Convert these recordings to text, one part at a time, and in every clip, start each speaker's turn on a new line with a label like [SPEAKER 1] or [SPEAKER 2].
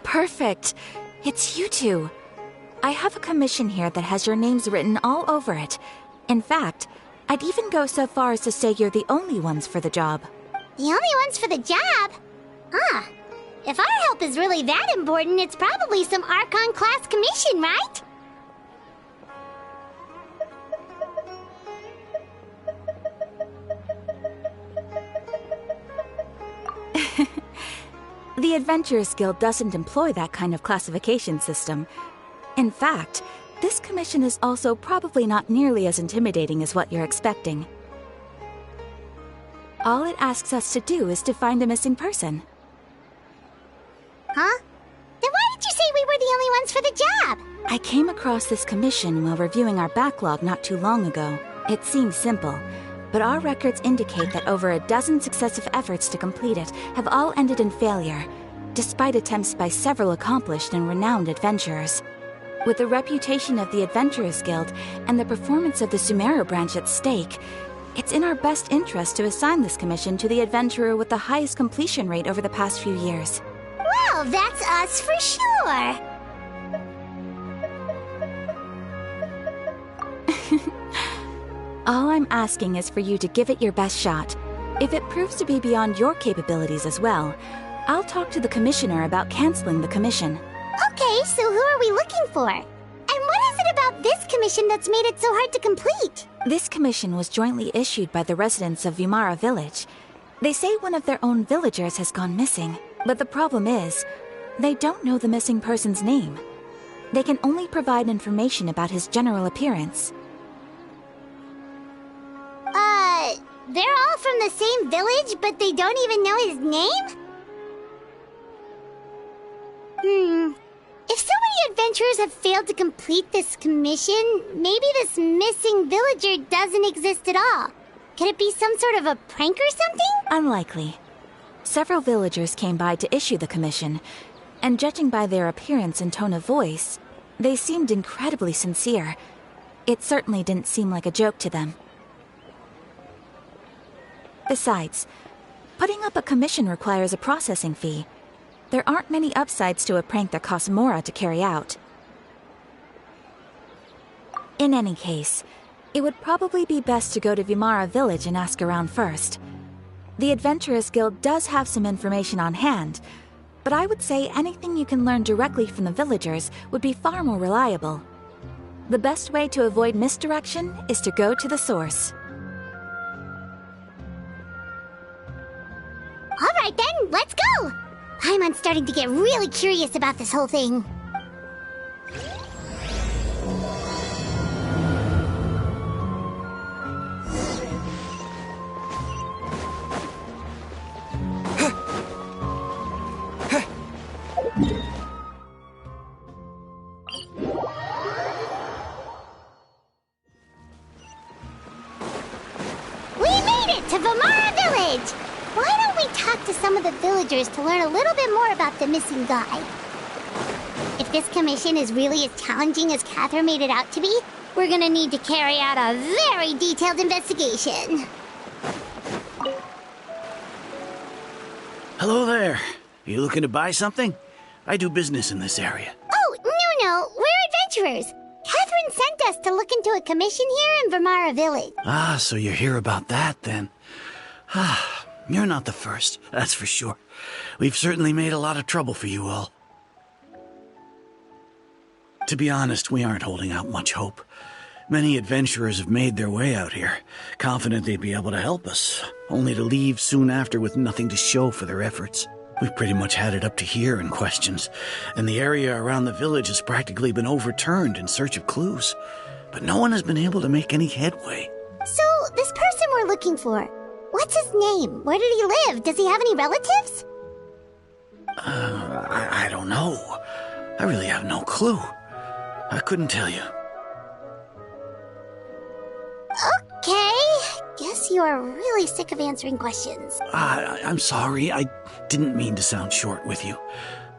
[SPEAKER 1] Perfect. It's you two. I have a commission here that has your names written all over it. In fact, I'd even go so far as to say you're the only ones for the job.
[SPEAKER 2] The only ones for the job? Ah, if our help is really that important, it's probably some Archon class commission, right?
[SPEAKER 1] The Adventurers Guild doesn't employ that kind of classification system. In fact, this commission is also probably not nearly as intimidating as what you're expecting. All it asks us to do is to find a missing person.
[SPEAKER 2] Huh? Then why did you say we were the only ones for the job?
[SPEAKER 1] I came across this commission while reviewing our backlog not too long ago. It seems simple, but our records indicate that over a dozen successive efforts to complete it have all ended in failure, despite attempts by several accomplished and renowned adventurers. With the reputation of the Adventurers Guild and the performance of the Sumeru branch at stake, it's in our best interest to assign this commission to the adventurer with the highest completion rate over the past few years.
[SPEAKER 2] Well, that's us for sure!
[SPEAKER 1] All I'm asking is for you to give it your best shot. If it proves to be beyond your capabilities as well, I'll talk to the commissioner about canceling the commission.
[SPEAKER 2] Okay, so who are we looking for? And what is it about this commission that's made it so hard to complete?
[SPEAKER 1] This commission was jointly issued by the residents of Vimara Village. They say one of their own villagers has gone missing, but the problem is, they don't know the missing person's name. They can only provide information about his general appearance.
[SPEAKER 2] They're all from the same village, but they don't even know his name? If so many adventurers have failed to complete this commission, maybe this missing villager doesn't exist at all. Could it be some sort of a prank or something?
[SPEAKER 1] Unlikely. Several villagers came by to issue the commission, and judging by their appearance and tone of voice, they seemed incredibly sincere. It certainly didn't seem like a joke to them. Besides, putting up a commission requires a processing fee. There aren't many upsides to a prank that costs Mora to carry out. In any case, it would probably be best to go to Vimara Village and ask around first. The Adventurers Guild does have some information on hand, but I would say anything you can learn directly from the villagers would be far more reliable. The best way to avoid misdirection is to go to the source.
[SPEAKER 2] Alright then, let's go! I'm starting to get really curious about this whole thing. We made it to Vimara Village! Why don't we talk to some of the villagers to learn a little bit more about the missing guy? If this commission is really as challenging as Catherine made it out to be, we're gonna need to carry out a very detailed investigation.
[SPEAKER 3] Hello there. You looking to buy something? I do business in this area.
[SPEAKER 2] Oh, no, we're adventurers. Catherine sent us to look into a commission here in Vimara Village.
[SPEAKER 3] Ah, so you're here about that then. Ah, you're not the first, that's for sure. We've certainly made a lot of trouble for you all. To be honest, we aren't holding out much hope. Many adventurers have made their way out here, confident they'd be able to help us, only to leave soon after with nothing to show for their efforts. We've pretty much had it up to here in questions, and the area around the village has practically been overturned in search of clues. But no one has been able to make any headway.
[SPEAKER 2] So, this person we're looking for, what's his name? Where did he live? Does he have any relatives?
[SPEAKER 3] I don't know. I really have no clue. I couldn't tell you.
[SPEAKER 2] Okay, guess you are really sick of answering questions.
[SPEAKER 3] I'm sorry. I didn't mean to sound short with you.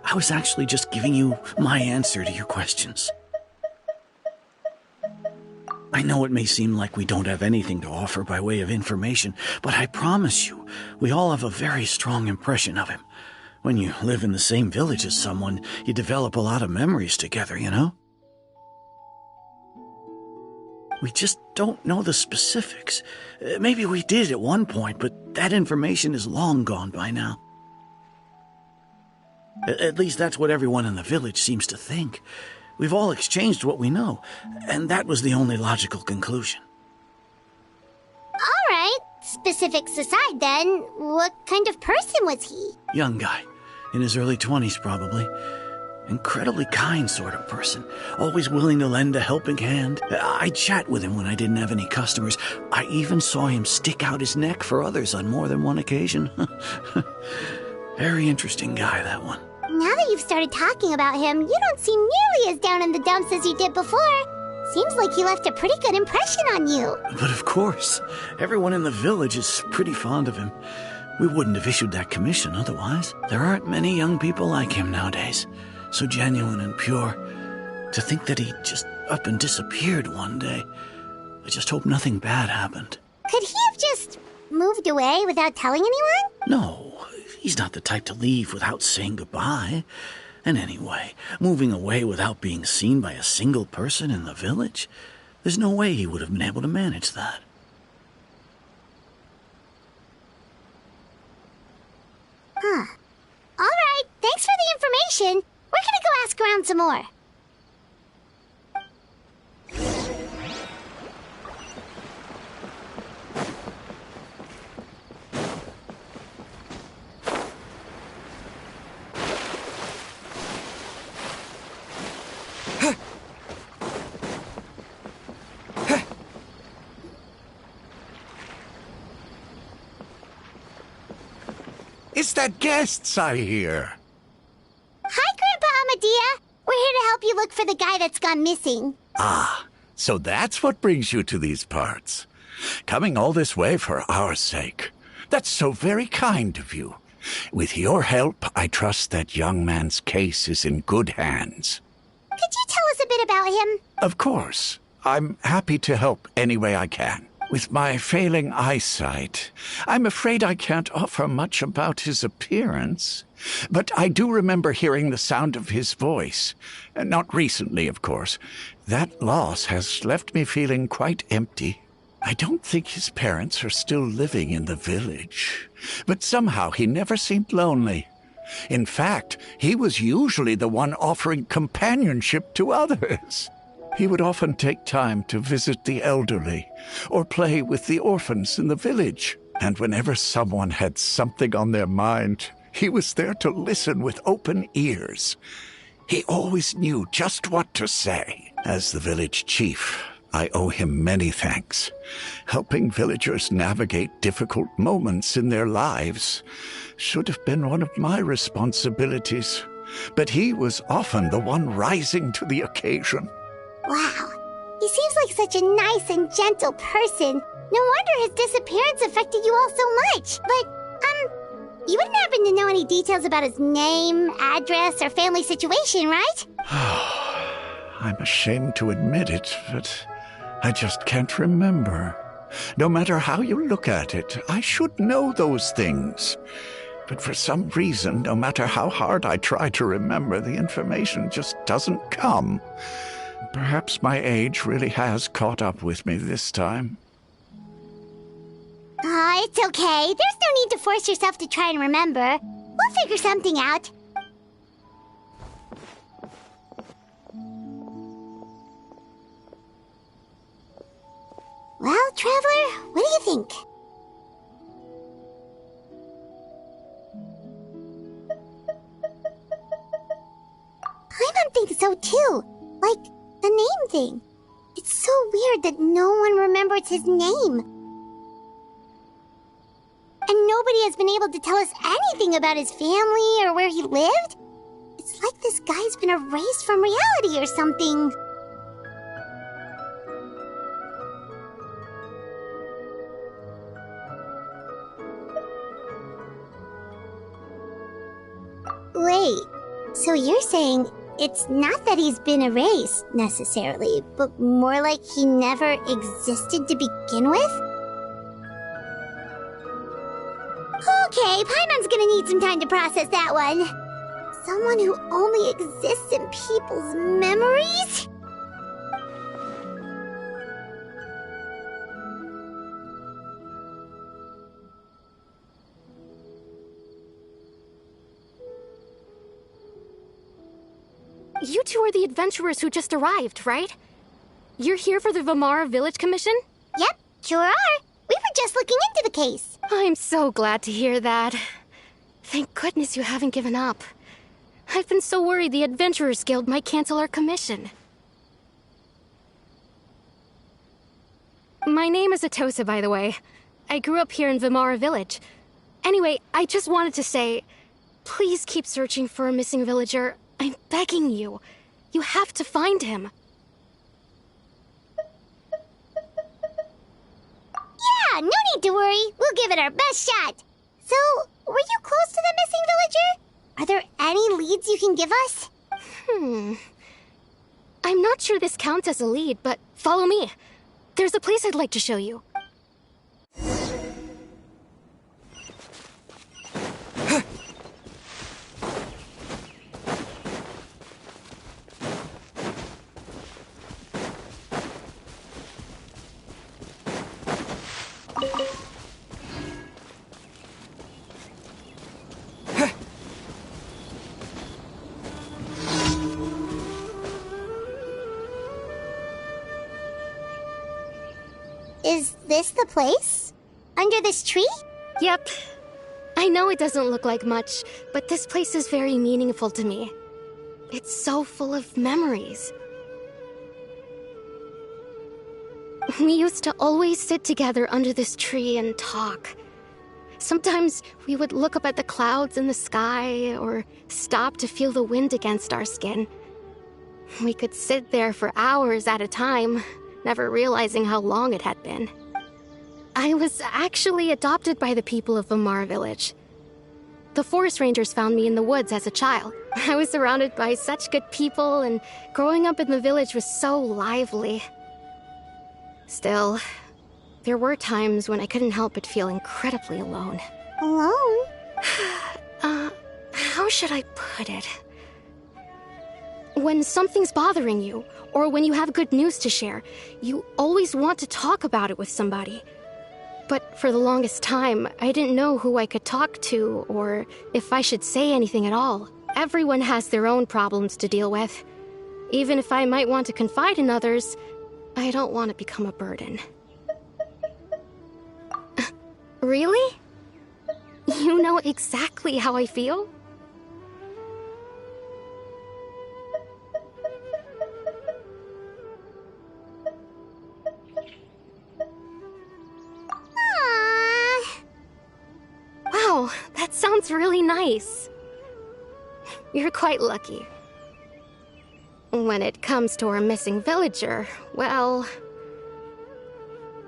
[SPEAKER 3] I was actually just giving you my answer to your questions. I know it may seem like we don't have anything to offer by way of information, but I promise you, we all have a very strong impression of him. When you live in the same village as someone, you develop a lot of memories together, you know? We just don't know the specifics. Maybe we did at one point, but that information is long gone by now. At least that's what everyone in the village seems to think. We've all exchanged what we know, and that was the only logical conclusion.
[SPEAKER 2] All right, specifics aside then, what kind of person was he?
[SPEAKER 3] Young guy, in his early 20s probably. Incredibly kind sort of person, always willing to lend a helping hand. I'd chat with him when I didn't have any customers. I even saw him stick out his neck for others on more than one occasion. Very interesting guy, that one.
[SPEAKER 2] Now that you've started talking about him, you don't seem nearly as down in the dumps as you did before. Seems like he left a pretty good impression on you.
[SPEAKER 3] But of course, everyone in the village is pretty fond of him. We wouldn't have issued that commission otherwise. There aren't many young people like him nowadays. So genuine and pure. To think that he just up and disappeared one day. I just hope nothing bad happened.
[SPEAKER 2] Could he have just moved away without telling anyone?
[SPEAKER 3] No, he's not the type to leave without saying goodbye. And anyway, moving away without being seen by a single person in the village, there's no way he would have been able to manage that.
[SPEAKER 2] Huh. All right, thanks for the information. We're gonna go ask around some more.
[SPEAKER 4] It's the guests, I hear.
[SPEAKER 2] Hi, Grandpa Amadea. We're here to help you look for the guy that's gone missing.
[SPEAKER 4] Ah, so that's what brings you to these parts. Coming all this way for our sake. That's so very kind of you. With your help, I trust that young man's case is in good hands.
[SPEAKER 2] Could you tell us a bit about him?
[SPEAKER 4] Of course. I'm happy to help any way I can. With my failing eyesight, I'm afraid I can't offer much about his appearance. But I do remember hearing the sound of his voice. Not recently, of course. That loss has left me feeling quite empty. I don't think his parents are still living in the village. But somehow he never seemed lonely. In fact, he was usually the one offering companionship to others. He would often take time to visit the elderly or play with the orphans in the village. And whenever someone had something on their mind, he was there to listen with open ears. He always knew just what to say. As the village chief, I owe him many thanks. Helping villagers navigate difficult moments in their lives should have been one of my responsibilities. But he was often the one rising to the occasion.
[SPEAKER 2] Wow. He seems like such a nice and gentle person. No wonder his disappearance affected you all so much. But, you wouldn't happen to know any details about his name, address, or family situation, right?
[SPEAKER 4] I'm ashamed to admit it, but I just can't remember. No matter how you look at it, I should know those things. But for some reason, no matter how hard I try to remember, the information just doesn't come. Perhaps my age really has caught up with me this time.
[SPEAKER 2] It's okay. There's no need to force yourself to try and remember. We'll figure something out. Well, Traveler, what do you think? Paimon thinks so too. Like, the name thing. It's so weird that no one remembers his name. And nobody has been able to tell us anything about his family or where he lived. It's like this guy's been erased from reality or something. Wait, so you're saying it's not that he's been erased, necessarily, but more like he never existed to begin with? Okay, Paimon's gonna need some time to process that one. Someone who only exists in people's memories?
[SPEAKER 5] You two are the adventurers who just arrived, right? You're here for the Vamara Village Commission?
[SPEAKER 2] Yep, sure are. We were just looking into the case.
[SPEAKER 5] I'm so glad to hear that. Thank goodness you haven't given up. I've been so worried the Adventurers Guild might cancel our commission. My name is Atosa, by the way. I grew up here in Vamara Village. Anyway, I just wanted to say, please keep searching for a missing villager. I'm begging you. You have to find him.
[SPEAKER 2] Yeah, no need to worry. We'll give it our best shot. So, were you close to the missing villager? Are there any leads you can give us?
[SPEAKER 5] I'm not sure this counts as a lead, but follow me. There's a place I'd like to show you.
[SPEAKER 2] Is this the place? Under this tree?
[SPEAKER 5] Yep. I know it doesn't look like much, but this place is very meaningful to me. It's so full of memories. We used to always sit together under this tree and talk. Sometimes we would look up at the clouds in the sky, or stop to feel the wind against our skin. We could sit there for hours at a time, never realizing how long it had been. I was actually adopted by the people of Vamara Village. The forest rangers found me in the woods as a child. I was surrounded by such good people, and growing up in the village was so lively. Still, there were times when I couldn't help but feel incredibly alone.
[SPEAKER 2] Alone?
[SPEAKER 5] How should I put it? When something's bothering you, or when you have good news to share, you always want to talk about it with somebody. But for the longest time, I didn't know who I could talk to, or if I should say anything at all. Everyone has their own problems to deal with. Even if I might want to confide in others, I don't want to become a burden. Really? You know exactly how I feel? Wow, that sounds really nice. You're quite lucky. When it comes to our missing villager, well,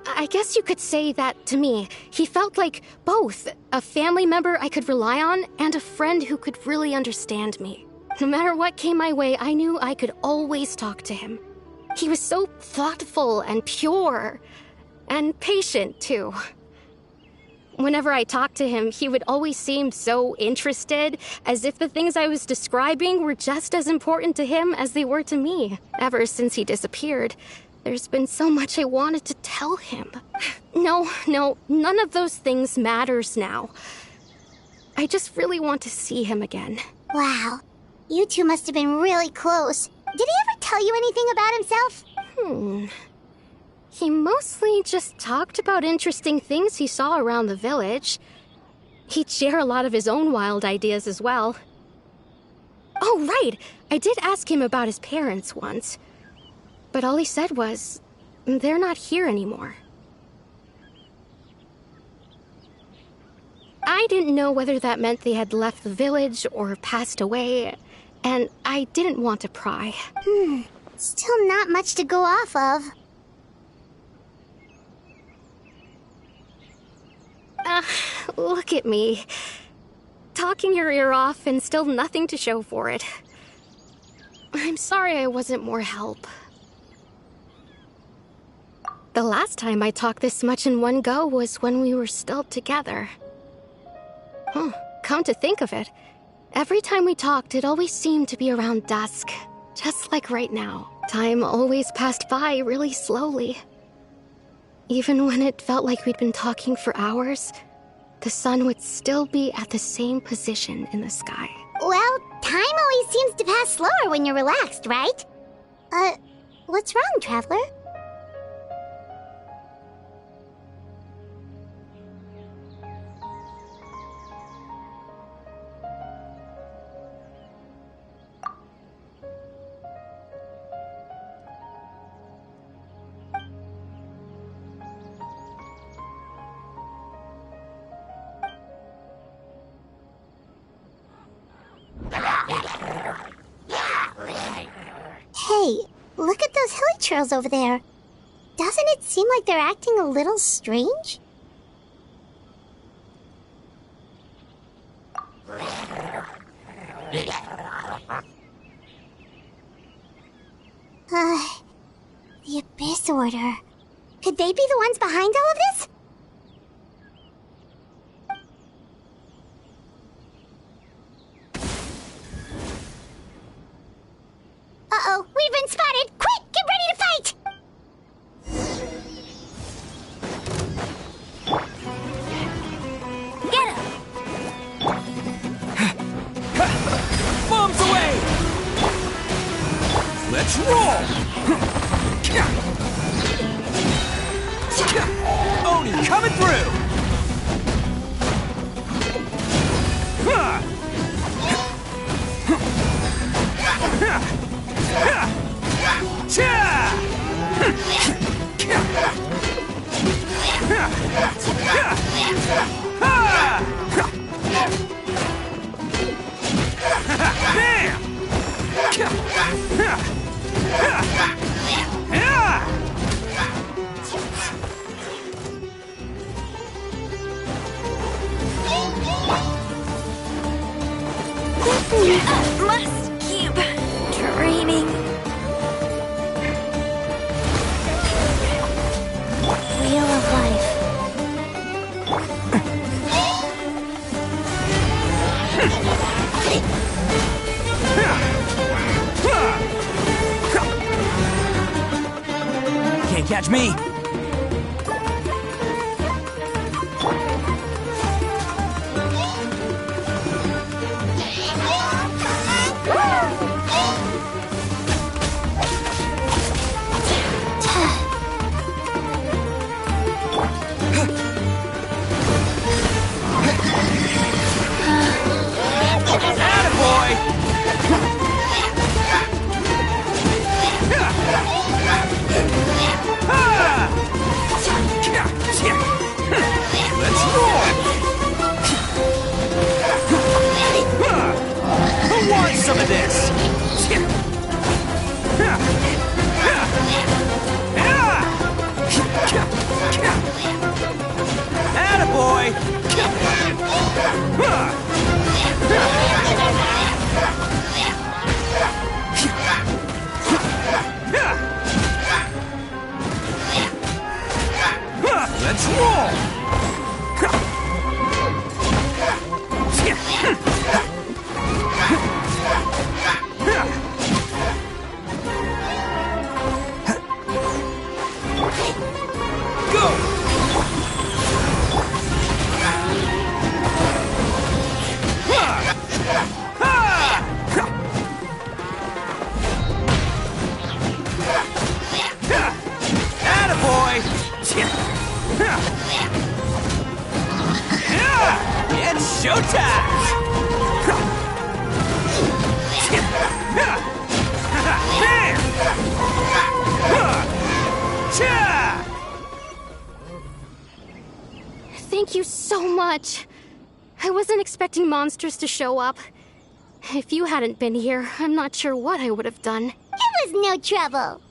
[SPEAKER 5] I guess you could say that to me. He felt like both a family member I could rely on and a friend who could really understand me. No matter what came my way, I knew I could always talk to him. He was so thoughtful and pure, and patient too. Whenever I talked to him, he would always seem so interested, as if the things I was describing were just as important to him as they were to me. Ever since he disappeared, there's been so much I wanted to tell him. No, none of those things matters now. I just really want to see him again.
[SPEAKER 2] Wow, you two must have been really close. Did he ever tell you anything about himself?
[SPEAKER 5] He mostly just talked about interesting things he saw around the village. He'd share a lot of his own wild ideas as well. Oh, right! I did ask him about his parents once. But all he said was, they're not here anymore. I didn't know whether that meant they had left the village or passed away, and I didn't want to pry.
[SPEAKER 2] Still not much to go off of.
[SPEAKER 5] Look at me. Talking your ear off and still nothing to show for it. I'm sorry I wasn't more help. The last time I talked this much in one go was when we were still together. Come to think of it, every time we talked, it always seemed to be around dusk, just like right now. Time always passed by really slowly. Even when it felt like we'd been talking for hours, the sun would still be at the same position in the sky.
[SPEAKER 2] Well, time always seems to pass slower when you're relaxed, right? What's wrong, Traveler? Hey, look at those hilly trails over there. Doesn't it seem like they're acting a little strange? The Abyss Order. Could they be the ones behind all of this? Uh-oh, we've been spotted! Quick, get ready to fight! Get him!
[SPEAKER 6] Bombs away! Let's roll! Oni coming through!
[SPEAKER 7] Must keep training.
[SPEAKER 2] Wheel of Life.
[SPEAKER 6] Can't catch me! Some of this! Attaboy! Let's roll! It's showtime!
[SPEAKER 5] Thank you so much. I wasn't expecting monsters to show up. If you hadn't been here, I'm not sure what I would have done.
[SPEAKER 2] It was no trouble.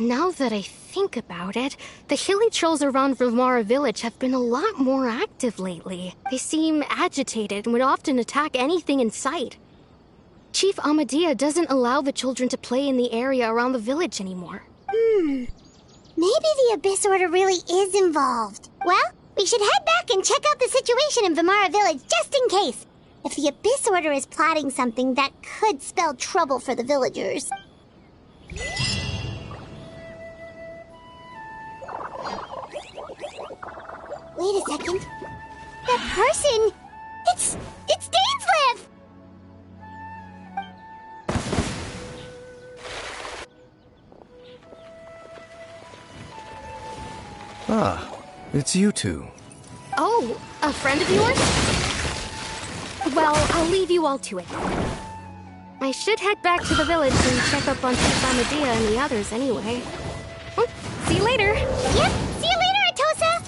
[SPEAKER 5] Now that I think about it, the hilly trolls around Vilmara village have been a lot more active lately. They seem agitated and would often attack anything in sight. Chief Amadea doesn't allow the children to play in the area around the village anymore.
[SPEAKER 2] Maybe the Abyss Order really is involved. Well, we should head back and check out the situation in Vilmara village just in case. If the Abyss Order is plotting something, that could spell trouble for the villagers. Wait a second. That person! It's Dainsleif!
[SPEAKER 8] Ah, it's you two.
[SPEAKER 5] Oh, a friend of yours? Well, I'll leave you all to it. I should head back to the village and check up on Chief Amadea and the others anyway. Well, see you later.
[SPEAKER 2] Yep, see you later, Atosa!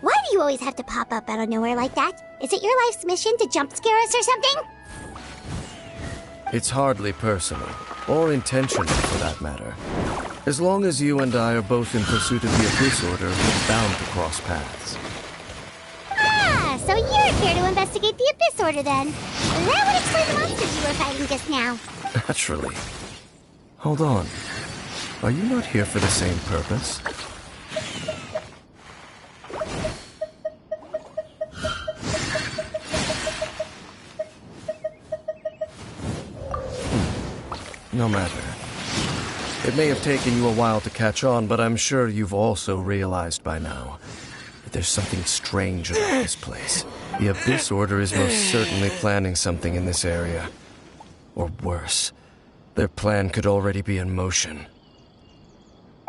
[SPEAKER 2] Why do you always have to pop up out of nowhere like that? Is it your life's mission to jump scare us or something?
[SPEAKER 8] It's hardly personal, or intentional for that matter. As long as you and I are both in pursuit of the Abyss Order, we're bound to cross paths.
[SPEAKER 2] Ah, so you're here to investigate the Abyss Order then. That would explain the monsters you were fighting just now.
[SPEAKER 8] Naturally. Hold on. Are you not here for the same purpose? No matter. It may have taken you a while to catch on, but I'm sure you've also realized by now that there's something strange about this place. The Abyss Order is most certainly planning something in this area. Or worse, their plan could already be in motion.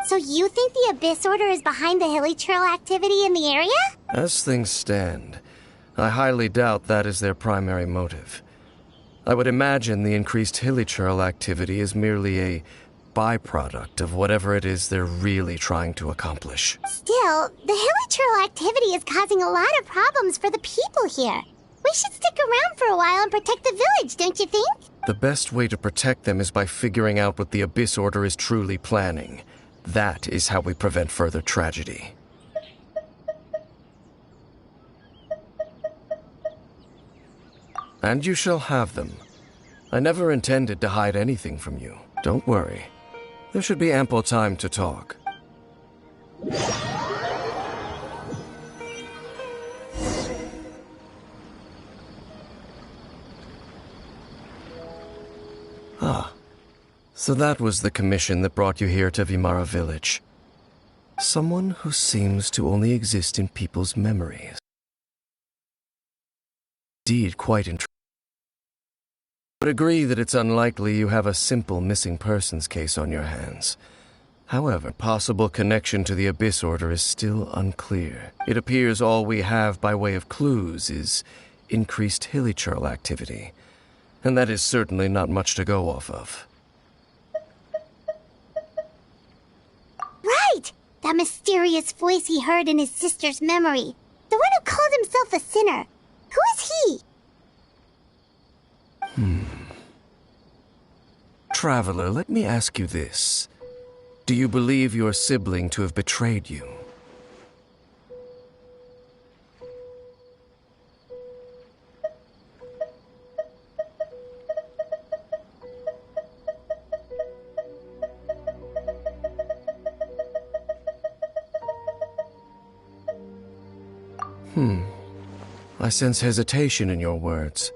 [SPEAKER 2] So you think the Abyss Order is behind the hilly trail activity in the area?
[SPEAKER 8] As things stand, I highly doubt that is their primary motive. I would imagine the increased hilly trail activity is merely a byproduct of whatever it is they're really trying to accomplish.
[SPEAKER 2] Still, the hilly trail activity is causing a lot of problems for the people here. We should stick around for a while and protect the village, don't you think?
[SPEAKER 8] The best way to protect them is by figuring out what the Abyss Order is truly planning. That is how we prevent further tragedy. And you shall have them. I never intended to hide anything from you. Don't worry. There should be ample time to talk. Ah, so that was the commission that brought you here to Vilmara village. Someone who seems to only exist in people's memories. Indeed, quite interesting. I would agree that it's unlikely you have a simple missing persons case on your hands. However, possible connection to the Abyss Order is still unclear. It appears all we have by way of clues is increased hilly trail activity, and that is certainly not much to go off of.
[SPEAKER 2] Right! That mysterious voice he heard in his sister's memory. The one who called himself a sinner. Who is he?
[SPEAKER 8] Traveler, let me ask you this. Do you believe your sibling to have betrayed you? I sense hesitation in your words.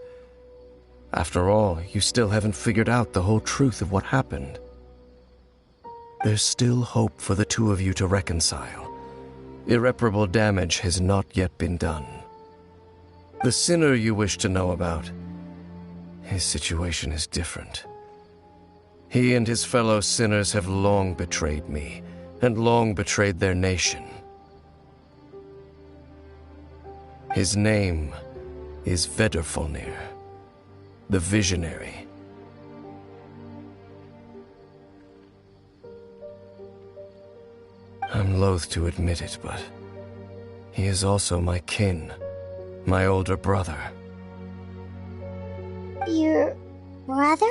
[SPEAKER 8] After all, you still haven't figured out the whole truth of what happened. There's still hope for the two of you to reconcile. Irreparable damage has not yet been done. The sinner you wish to know about, his situation is different. He and his fellow sinners have long betrayed me, and long betrayed their nation. His name is Vedrfolnir, the Visionary. I'm loath to admit it, but he is also my kin, my older brother.
[SPEAKER 2] Your brother?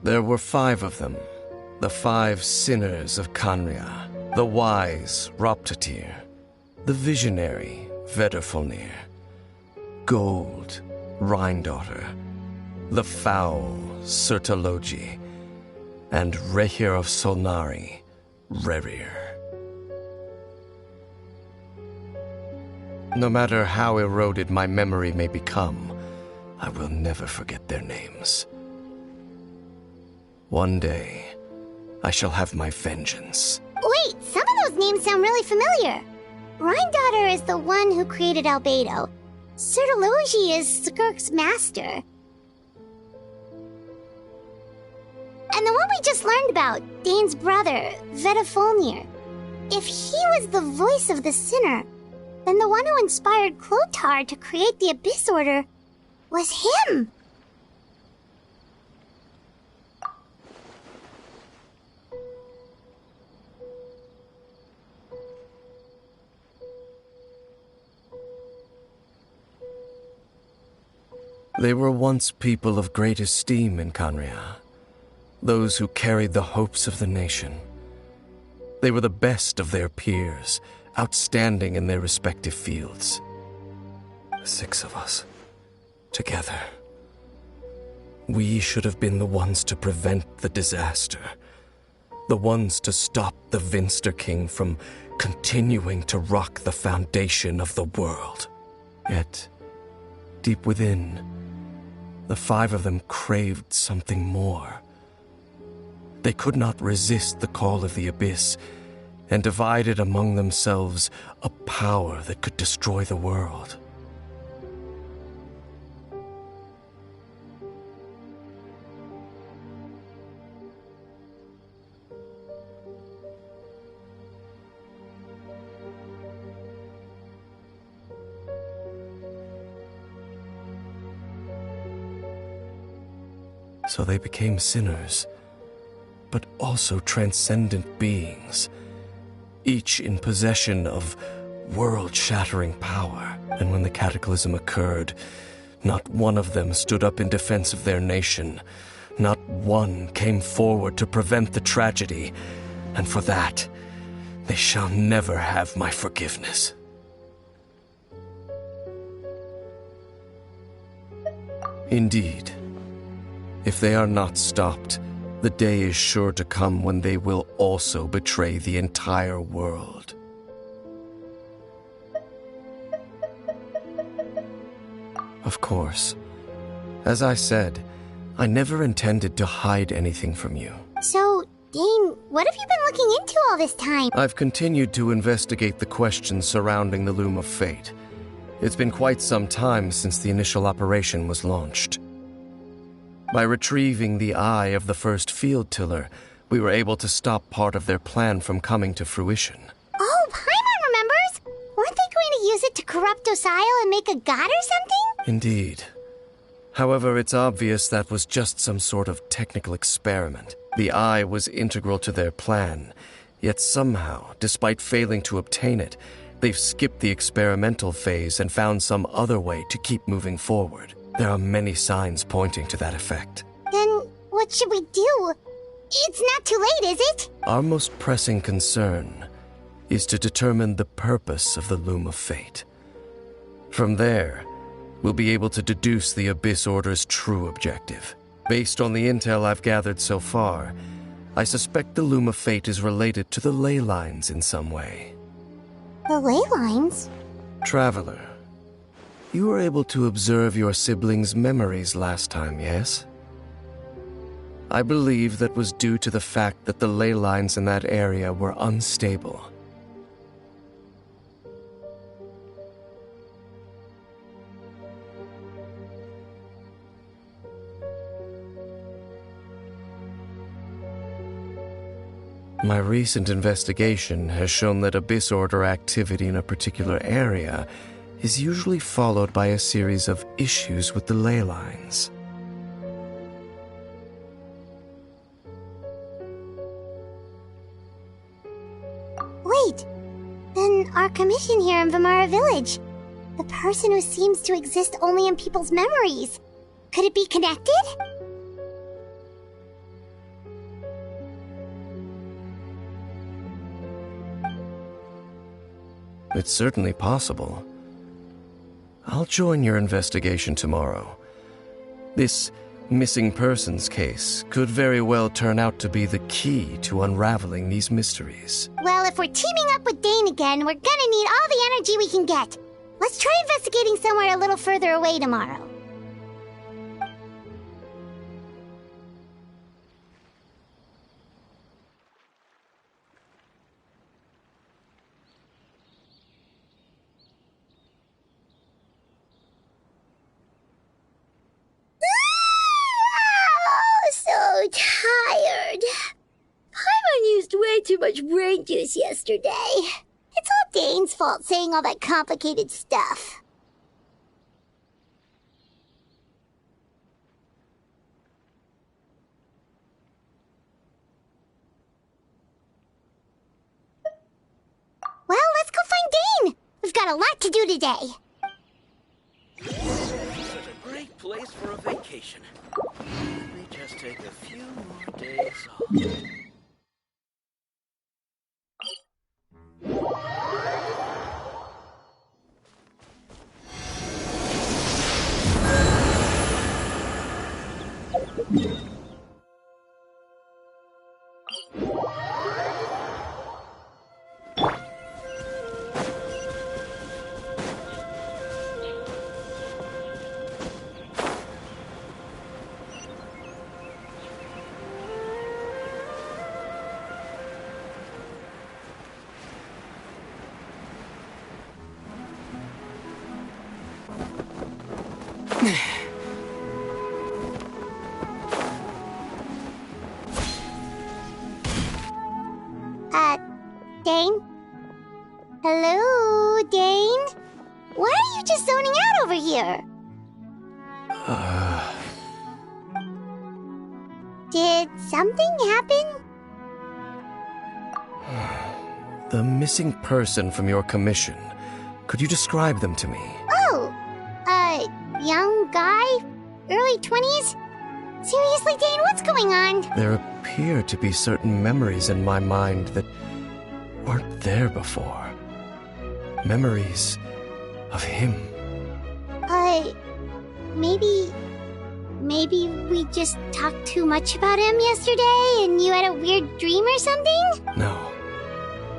[SPEAKER 8] There were 5 of them, the 5 sinners of Khaenri'ah, the wise Roptatyr, the visionary Vedrfolnir, Gold, Rhine-daughter, the foul Sertologi, and Rehir of Solnari, Rerir. No matter how eroded my memory may become, I will never forget their names. One day, I shall have my vengeance.
[SPEAKER 2] Wait, some of those names sound really familiar. Rhine-daughter is the one who created Albedo. Sertologi is Skirk's master. And the one we just learned about, Dane's brother, Vedrfolnir. If he was the voice of the sinner, then the one who inspired Clothar to create the Abyss Order was him.
[SPEAKER 8] They were once people of great esteem in Khaenri'ah, those who carried the hopes of the nation. They were the best of their peers, outstanding in their respective fields. 6 of us, together. We should have been the ones to prevent the disaster, the ones to stop the Vinster King from continuing to rock the foundation of the world. Yet, deep within, the 5 of them craved something more. They could not resist the call of the Abyss, and divided among themselves a power that could destroy the world. So they became sinners, but also transcendent beings, each in possession of world-shattering power. And when the cataclysm occurred, not one of them stood up in defense of their nation. Not one came forward to prevent the tragedy, and for that, they shall never have my forgiveness. Indeed, if they are not stopped, the day is sure to come when they will also betray the entire world. Of course, as I said, I never intended to hide anything from you.
[SPEAKER 2] So, Dane, what have you been looking into all this time?
[SPEAKER 8] I've continued to investigate the questions surrounding the Loom of Fate. It's been quite some time since the initial operation was launched. By retrieving the eye of the first field tiller, we were able to stop part of their plan from coming to fruition.
[SPEAKER 2] Oh, Paimon remembers! Weren't they going to use it to corrupt Osial and make a god or something?
[SPEAKER 8] Indeed. However, it's obvious that was just some sort of technical experiment. The eye was integral to their plan, yet somehow, despite failing to obtain it, they've skipped the experimental phase and found some other way to keep moving forward. There are many signs pointing to that effect.
[SPEAKER 2] Then what should we do? It's not too late, is it?
[SPEAKER 8] Our most pressing concern is to determine the purpose of the Loom of Fate. From there, we'll be able to deduce the Abyss Order's true objective. Based on the intel I've gathered so far, I suspect the Loom of Fate is related to the ley lines in some way.
[SPEAKER 2] The ley lines?
[SPEAKER 8] Traveler, you were able to observe your siblings' memories last time, yes? I believe that was due to the fact that the ley lines in that area were unstable. My recent investigation has shown that Abyss Order activity in a particular area is usually followed by a series of issues with the ley lines.
[SPEAKER 2] Wait, then our commission here in Vamara Village, the person who seems to exist only in people's memories, could it be connected?
[SPEAKER 8] It's certainly possible. I'll join your investigation tomorrow. This missing persons case could very well turn out to be the key to unraveling these mysteries.
[SPEAKER 2] Well, if we're teaming up with Dane again, we're gonna need all the energy we can get. Let's try investigating somewhere a little further away tomorrow. So tired. Paimon used way too much brain juice yesterday. It's all Dane's fault saying all that complicated stuff. Well, let's go find Dane. We've got a lot to do today.
[SPEAKER 3] Such a great place for a vacation. Let me just take a few more days off.
[SPEAKER 2] Dane? Hello, Dane? Why are you just zoning out over here? Did something happen?
[SPEAKER 8] The missing person from your commission. Could you describe them to me?
[SPEAKER 2] Oh, young guy? Early 20s? Seriously, Dane, what's going on?
[SPEAKER 8] There appear to be certain memories in my mind that weren't there before. Memories of him.
[SPEAKER 2] Maybe we just talked too much about him yesterday and you had a weird dream or something?
[SPEAKER 8] No,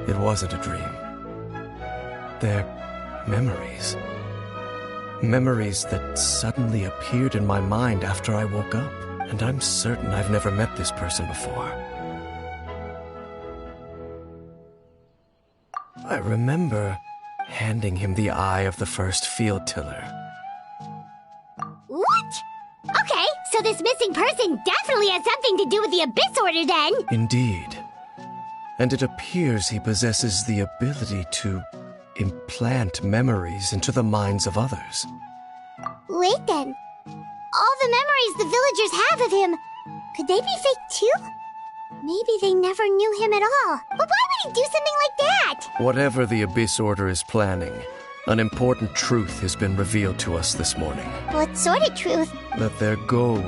[SPEAKER 8] it wasn't a dream. They're memories. Memories that suddenly appeared in my mind after I woke up. And I'm certain I've never met this person before. I remember handing him the eye of the first field tiller.
[SPEAKER 2] What? Okay, so this missing person definitely has something to do with the Abyss Order then!
[SPEAKER 8] Indeed. And it appears he possesses the ability to implant memories into the minds of others.
[SPEAKER 2] Wait then. All the memories the villagers have of him, could they be fake too? Maybe they never knew him at all. But why would he do something like that?
[SPEAKER 8] Whatever the Abyss Order is planning, an important truth has been revealed to us this morning.
[SPEAKER 2] What sort of truth?
[SPEAKER 8] That their goal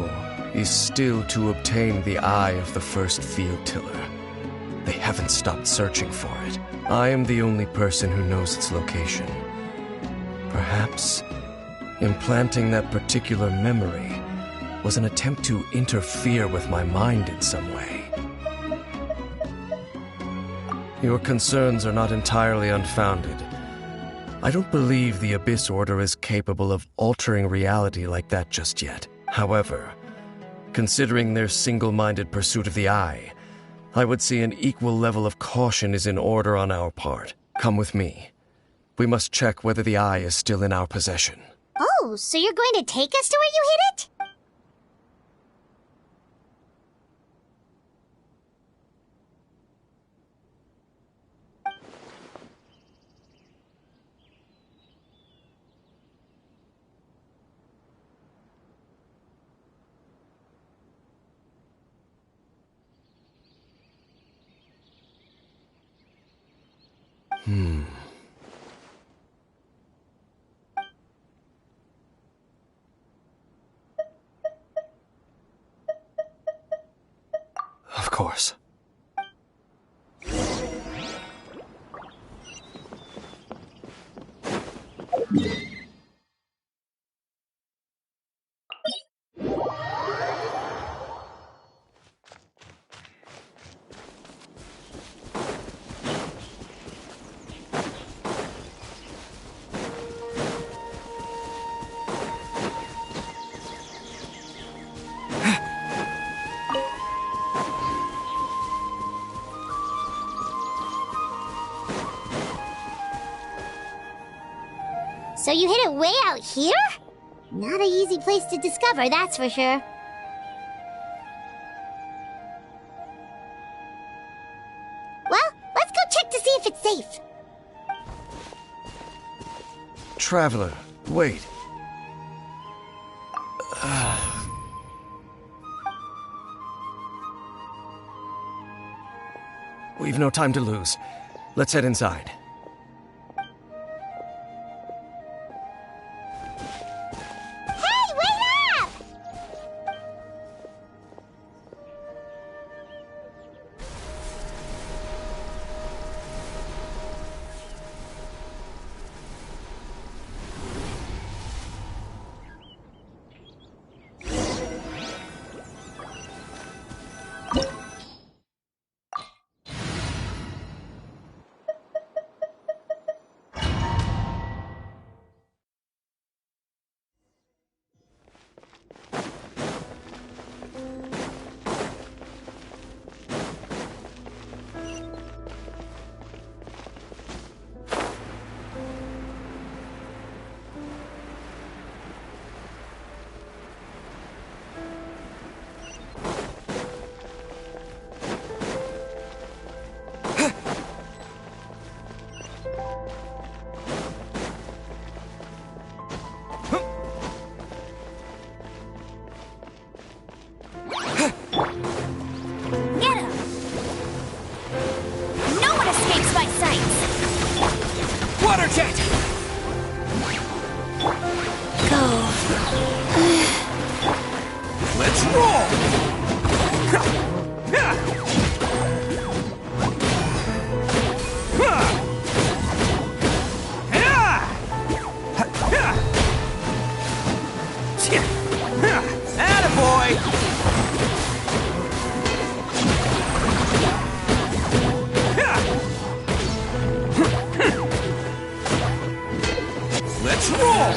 [SPEAKER 8] is still to obtain the eye of the first field tiller. They haven't stopped searching for it. I am the only person who knows its location. Perhaps implanting that particular memory was an attempt to interfere with my mind in some way. Your concerns are not entirely unfounded. I don't believe the Abyss Order is capable of altering reality like that just yet. However, considering their single-minded pursuit of the eye, I would say an equal level of caution is in order on our part. Come with me. We must check whether the eye is still in our possession.
[SPEAKER 2] Oh, so you're going to take us to where you hid it?
[SPEAKER 8] Of course.
[SPEAKER 2] So you hid it way out here? Not an easy place to discover, that's for sure. Well, let's go check to see if it's safe.
[SPEAKER 8] Traveler, wait. We've no time to lose. Let's head inside.
[SPEAKER 2] Hey, wait up!
[SPEAKER 7] Get him! No one escapes my sights!
[SPEAKER 6] Water jet!
[SPEAKER 7] Go.
[SPEAKER 6] Let's roll! Attaboy! Let's roll!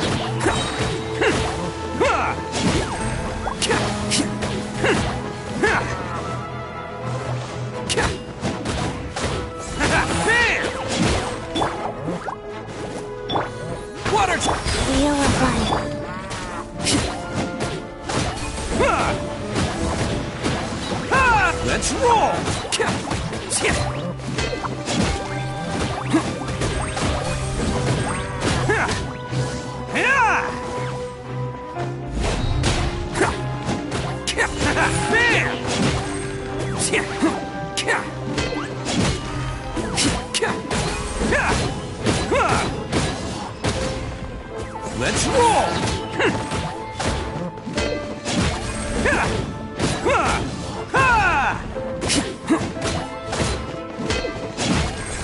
[SPEAKER 6] Water!
[SPEAKER 2] Feel a bite.
[SPEAKER 6] Let's roll! Let's roll!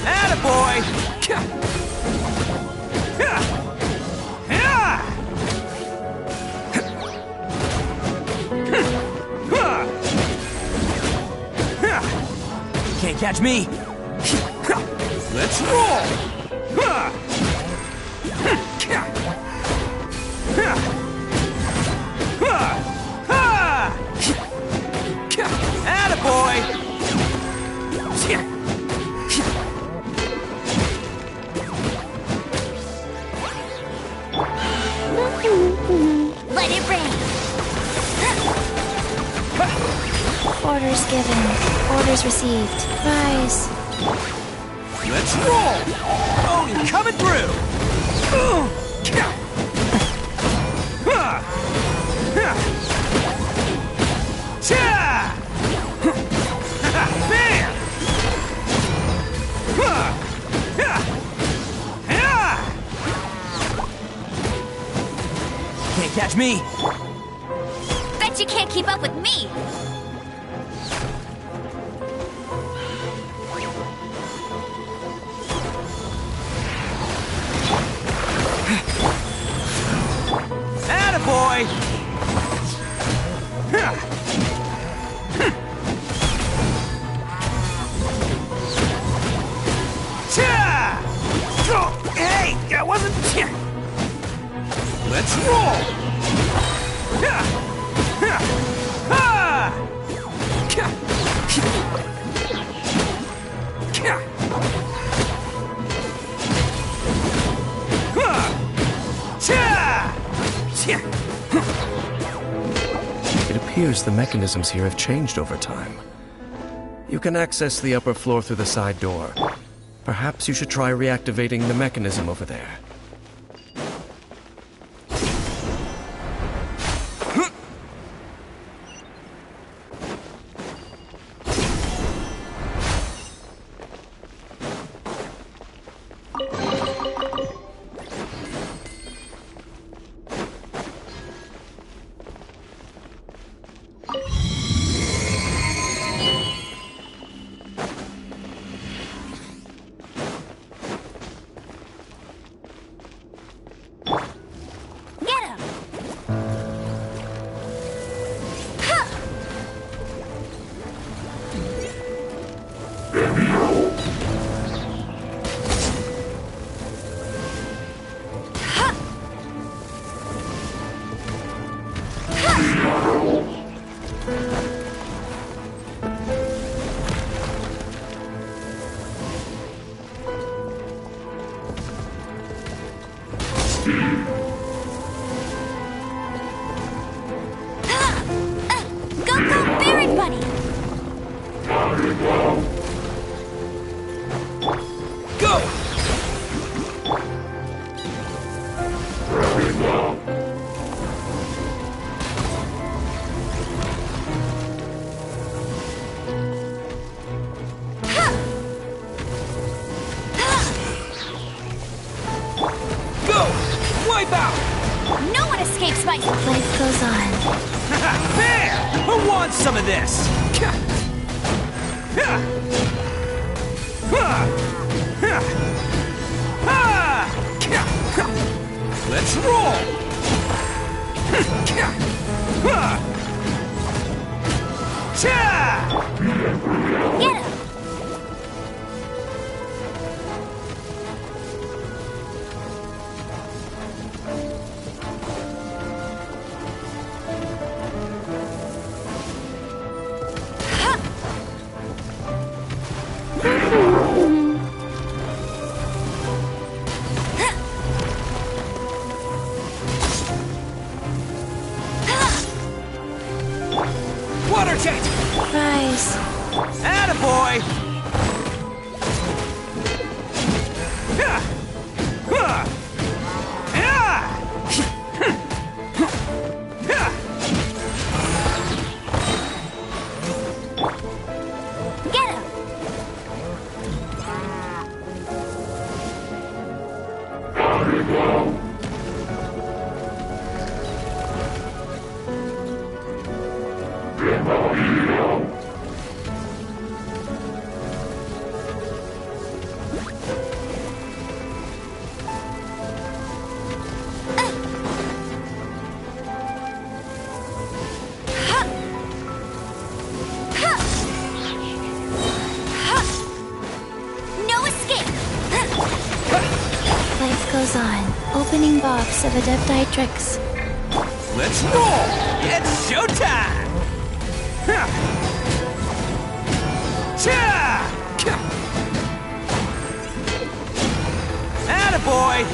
[SPEAKER 6] Attaboy! Can't catch me! Let's roll! Attaboy!
[SPEAKER 7] Let it rain!
[SPEAKER 2] Orders given. Orders received. Rise.
[SPEAKER 6] Let's roll! Oni coming through! Bam! me!
[SPEAKER 7] Bet you can't keep up with me!
[SPEAKER 6] Attaboy! Hey, that wasn't... Let's roll!
[SPEAKER 8] It appears the mechanisms here have changed over time. You can access the upper floor through the side door. Perhaps you should try reactivating the mechanism over there.
[SPEAKER 7] Life goes on.
[SPEAKER 6] There! Who wants some of this? Let's roll!
[SPEAKER 7] Get him!
[SPEAKER 6] Water change!
[SPEAKER 7] Rise.
[SPEAKER 6] Attaboy!
[SPEAKER 7] Get him! No escape! Life goes on. Opening box of Adepti tricks.
[SPEAKER 6] Let's roll! It's showtime! Attaboy!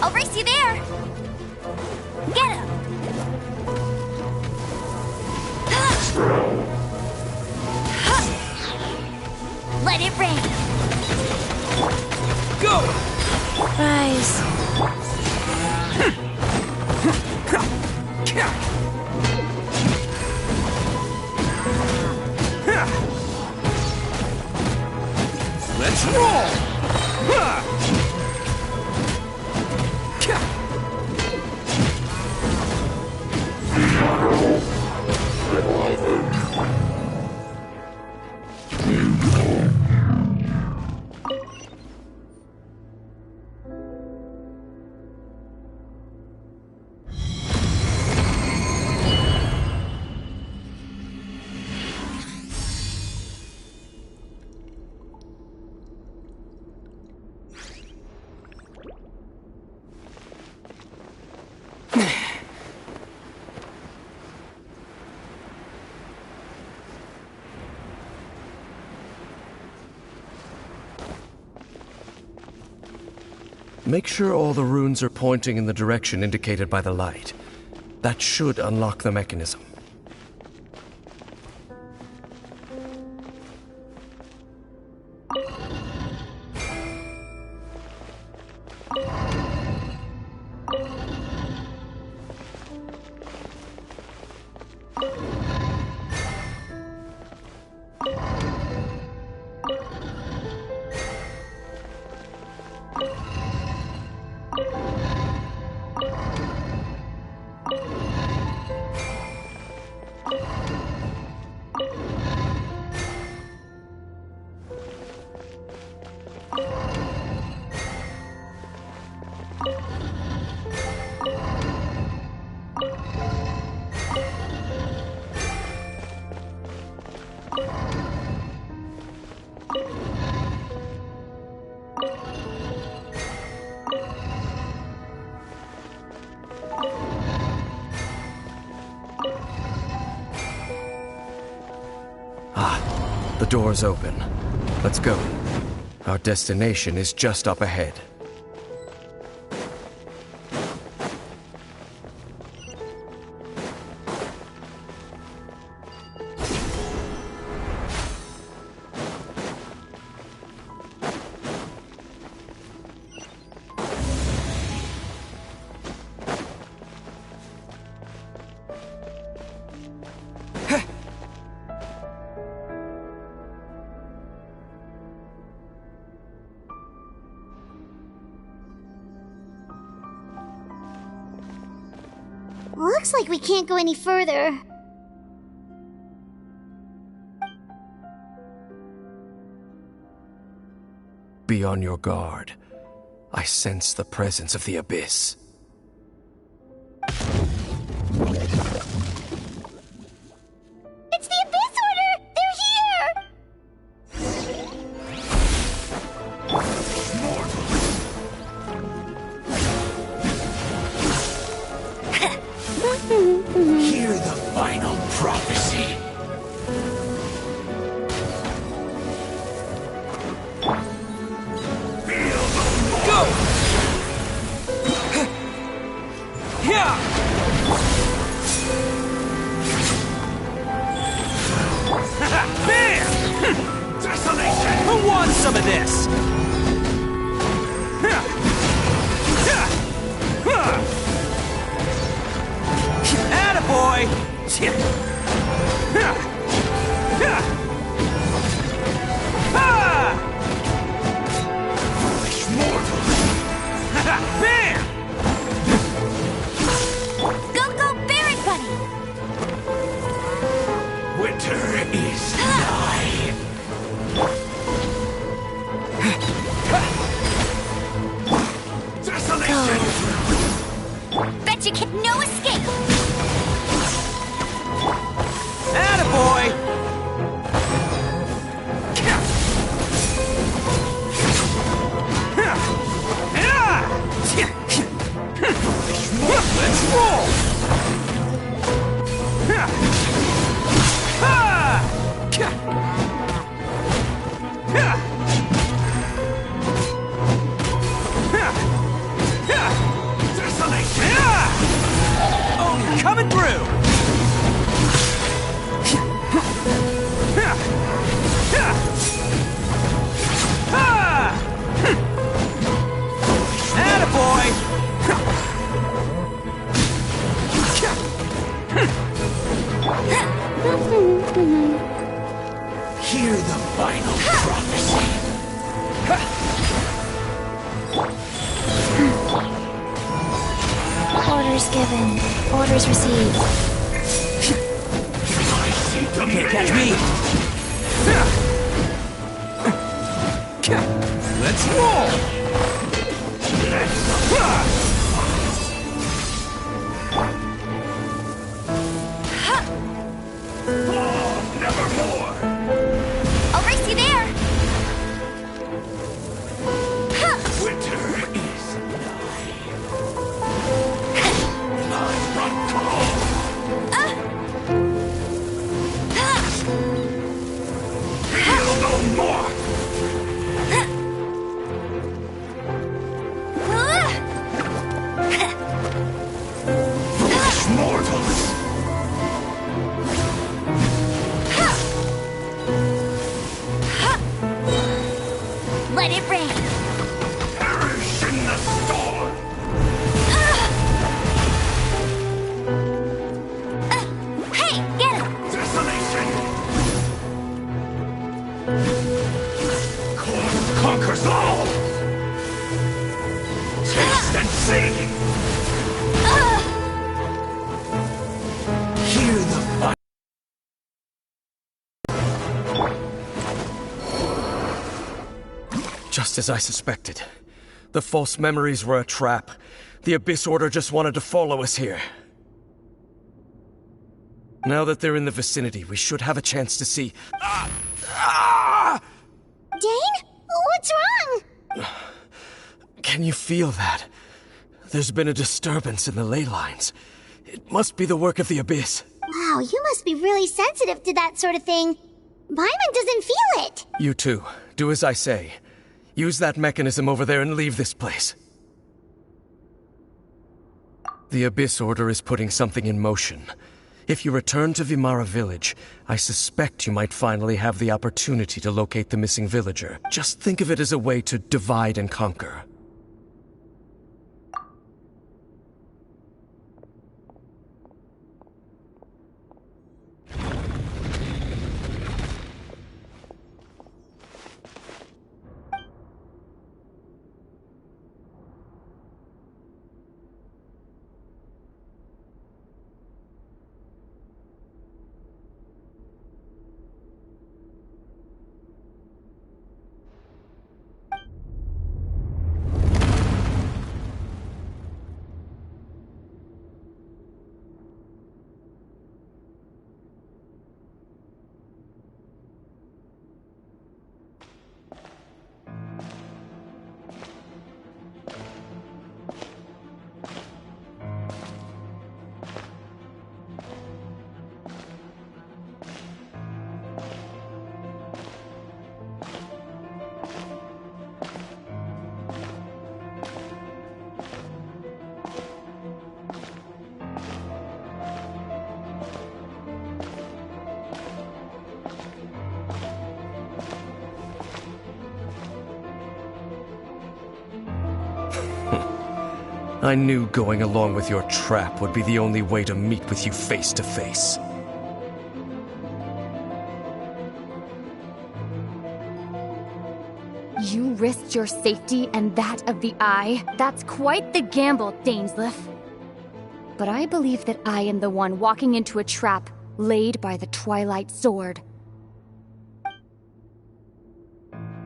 [SPEAKER 7] I'll race you there! Get him!
[SPEAKER 2] Let it rain.
[SPEAKER 6] Go!
[SPEAKER 7] Rise.
[SPEAKER 6] Let's roll!
[SPEAKER 8] Make sure all the runes are pointing in the direction indicated by the light. That should unlock the mechanism. The door's open. Let's go. Our destination is just up ahead.
[SPEAKER 2] Looks like we can't go any further.
[SPEAKER 8] Be on your guard. I sense the presence of the Abyss.
[SPEAKER 2] It's the Abyss Order! They're here!
[SPEAKER 4] Hear the final prophecy.
[SPEAKER 6] Go! Yeah! Bam!
[SPEAKER 4] Desolation!
[SPEAKER 6] Who wants some of this? Attaboy!
[SPEAKER 4] Foolish mortal!
[SPEAKER 6] Bam!
[SPEAKER 2] Go, Barret Bunny!
[SPEAKER 4] Winter is nigh. Desolation!
[SPEAKER 2] Bet you get no escape!
[SPEAKER 4] Final prophecy.
[SPEAKER 7] Orders given. Orders received.
[SPEAKER 4] I see the
[SPEAKER 6] Can't catch me! Let's roll!
[SPEAKER 4] Nevermore.
[SPEAKER 5] I'll race you there!
[SPEAKER 4] Winter is nigh. I run Feel no more. Foolish mortals.
[SPEAKER 2] Let it rain.
[SPEAKER 4] Perish in the storm.
[SPEAKER 2] Hey, get him!
[SPEAKER 4] Desolation. Cold conquers all. Taste and see. Hear the fire.
[SPEAKER 8] Just as I suspected. The false memories were a trap. The Abyss Order just wanted to follow us here. Now that they're in the vicinity, we should have a chance to see...
[SPEAKER 2] Dane? What's wrong?
[SPEAKER 8] Can you feel that? There's been a disturbance in the ley lines. It must be the work of the Abyss.
[SPEAKER 2] Wow, you must be really sensitive to that sort of thing. Paimon doesn't feel it.
[SPEAKER 8] You too. Do as I say. Use that mechanism over there and leave this place. The Abyss Order is putting something in motion. If you return to Vimara Village, I suspect you might finally have the opportunity to locate the missing villager. Just think of it as a way to divide and conquer. I knew going along with your trap would be the only way to meet with you face to face.
[SPEAKER 9] You risked your safety and that of the Eye? That's quite the gamble, Dainsleif. But I believe that I am the one walking into a trap laid by the Twilight Sword.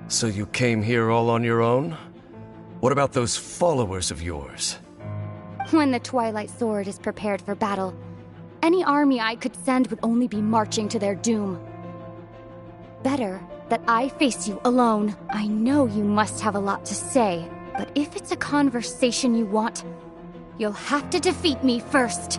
[SPEAKER 8] So you came here all on your own? What about those followers of yours?
[SPEAKER 9] When the Twilight Sword is prepared for battle, any army I could send would only be marching to their doom. Better that I face you alone. I know you must have a lot to say, but if it's a conversation you want, you'll have to defeat me first.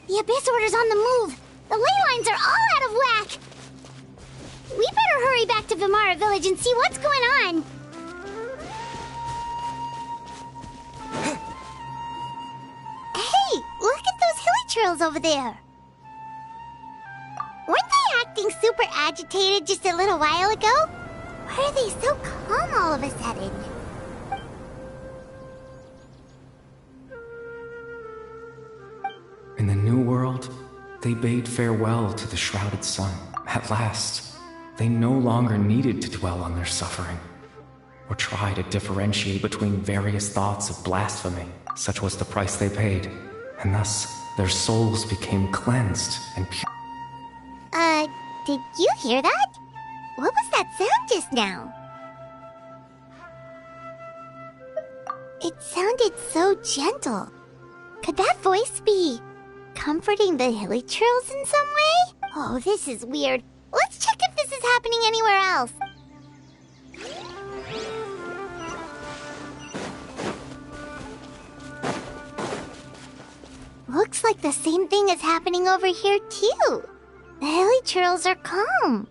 [SPEAKER 2] The Abyss Order's on the move. The ley lines are all out of whack. We better hurry back to Vimara Village and see what's going on. Hey, look at those hilly trails over there. Weren't they acting super super agitated just a little while ago? Why are they so calm all of a sudden?
[SPEAKER 10] In the New World, they bade farewell to the shrouded sun. At last, they no longer needed to dwell on their suffering, or try to differentiate between various thoughts of blasphemy. Such was the price they paid, and thus their souls became cleansed and pure.
[SPEAKER 2] Did you hear that? What was that sound just now? It sounded so gentle. Could that voice be comforting the hilichurls in some way? Oh, this is weird. Let's check if this is happening anywhere else. Looks like the same thing is happening over here, too. The hilichurls are calm.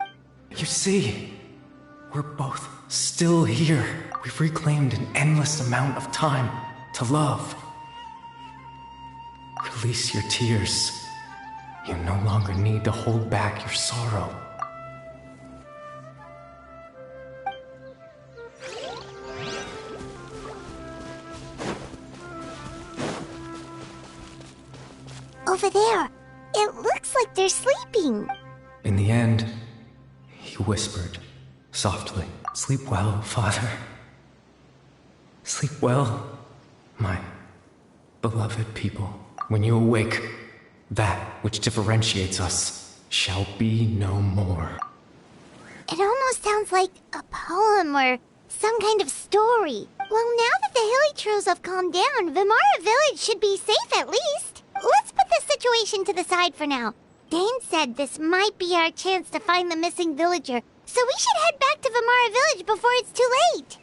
[SPEAKER 10] You see, we're both still here. We've reclaimed an endless amount of time to love. Release your tears. You no longer need to hold back your sorrow.
[SPEAKER 2] Over there. It looks like they're sleeping.
[SPEAKER 10] In the end, he whispered softly, "Sleep well, Father. Sleep well, my beloved people. When you awake, that which differentiates us shall be no more."
[SPEAKER 2] It almost sounds like a poem or some kind of story. Well, now that the hilichurls have calmed down, Vimara Village should be safe at least. Let's put this situation to the side for now. Dane said this might be our chance to find the missing villager, so we should head back to Vimara Village before it's too late.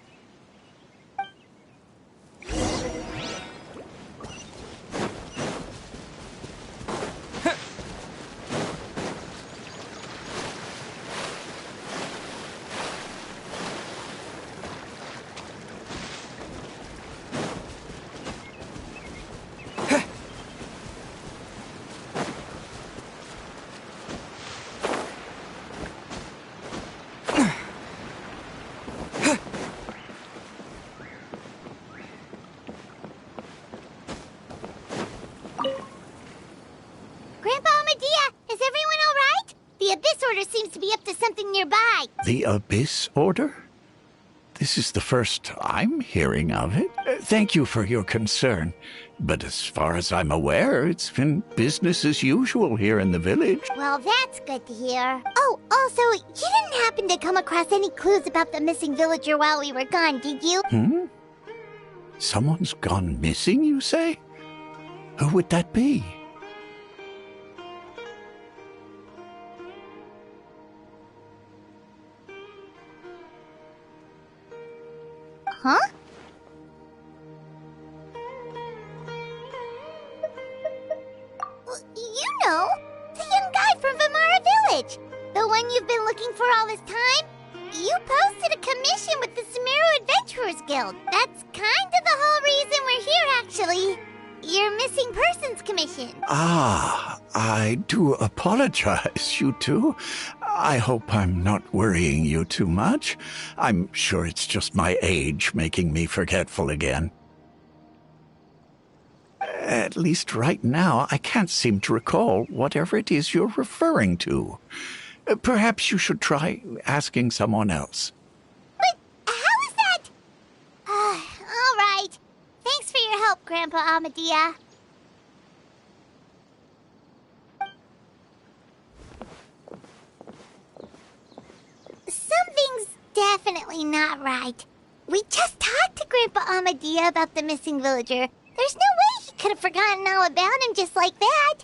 [SPEAKER 2] Seems to be up to something nearby.
[SPEAKER 4] The Abyss Order? This is the first I'm hearing of it. Thank you for your concern. But as far as I'm aware, it's been business as usual here in the village.
[SPEAKER 2] Well, that's good to hear. Oh, also, you didn't happen to come across any clues about the missing villager while we were gone, did you?
[SPEAKER 4] Someone's gone missing, you say? Who would that be?
[SPEAKER 2] Huh? You know, the young guy from Vimara Village. The one you've been looking for all this time. You posted a commission with the Sumeru Adventurers Guild. That's kind of the whole reason we're here, actually. Your missing persons commission.
[SPEAKER 4] Ah, I do apologize, you two. I hope I'm not worrying you too much. I'm sure it's just my age making me forgetful again. At least right now, I can't seem to recall whatever it is you're referring to. Perhaps you should try asking someone else.
[SPEAKER 2] But how is that? All right. Thanks for your help, Grandpa Amadia. Something's definitely not right. We just talked to Grandpa Amadia about the missing villager. There's no way he could have forgotten all about him just like that.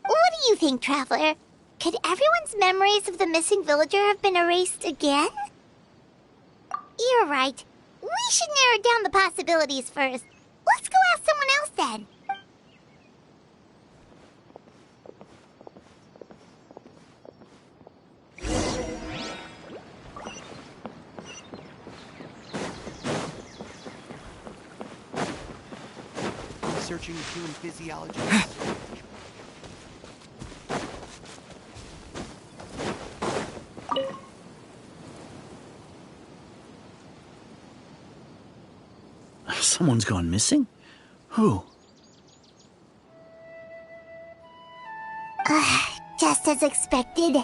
[SPEAKER 2] What do you think, Traveler? Could everyone's memories of the missing villager have been erased again? You're right. We should narrow down the possibilities first. Let's go ask someone else then.
[SPEAKER 6] Researching human physiology.
[SPEAKER 3] Someone's gone missing? Who?
[SPEAKER 2] Just as expected.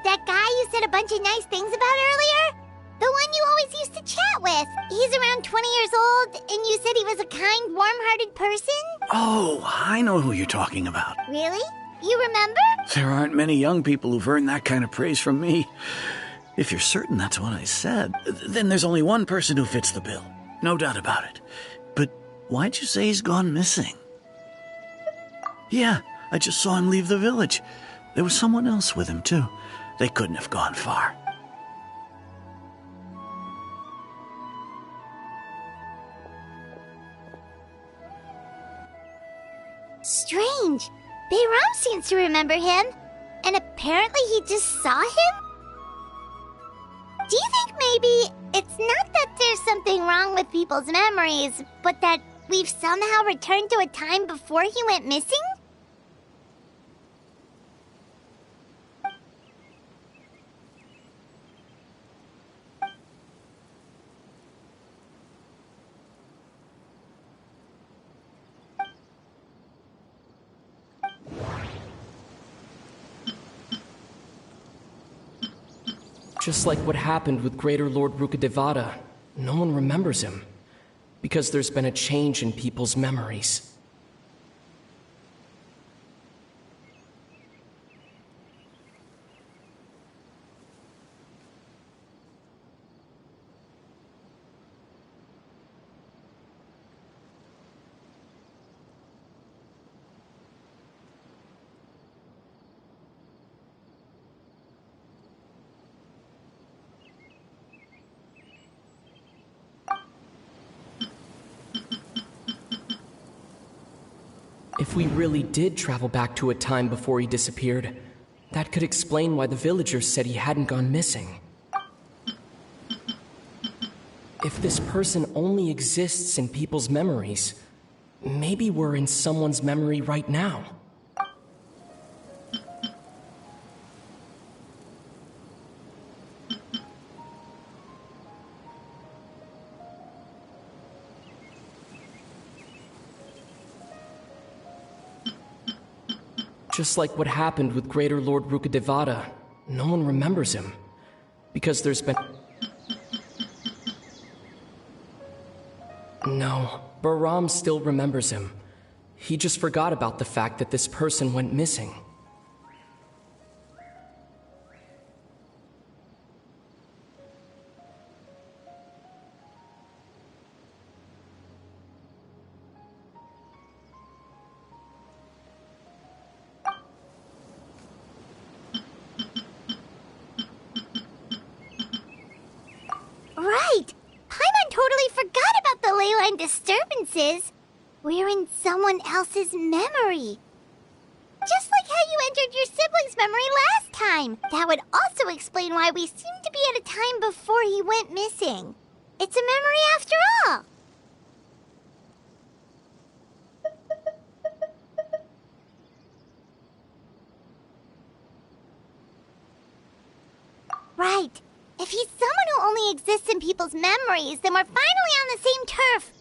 [SPEAKER 2] That guy you said a bunch of nice things about earlier? The one you always used to chat with. He's around 20 years old, and you said he was a kind, warm-hearted person?
[SPEAKER 3] Oh, I know who you're talking about.
[SPEAKER 2] Really? You remember?
[SPEAKER 3] There aren't many young people who've earned that kind of praise from me. If you're certain that's what I said, then there's only one person who fits the bill. No doubt about it. But why'd you say he's gone missing? Yeah, I just saw him leave the village. There was someone else with him, too. They couldn't have gone far.
[SPEAKER 2] Strange. Bayram seems to remember him. And apparently he just saw him? Do you think maybe it's not that there's something wrong with people's memories, but that we've somehow returned to a time before he went missing?
[SPEAKER 10] Just like what happened with Greater Lord Rukadevada, no one remembers him, because there's been a change in people's memories. If we really did travel back to a time before he disappeared, that could explain why the villagers said he hadn't gone missing. If this person only exists in people's memories, maybe we're in someone's memory right now. Just like what happened with Greater Lord Rukadevada, no one remembers him, because there's been... No, Bahram still remembers him. He just forgot about the fact that this person went missing.
[SPEAKER 2] Disturbances. We're in someone else's memory. Just like how you entered your sibling's memory last time. That would also explain why we seem to be at a time before he went missing. It's a memory after all. Right. If he's someone who only exists in people's memories, then we're finally on the same turf.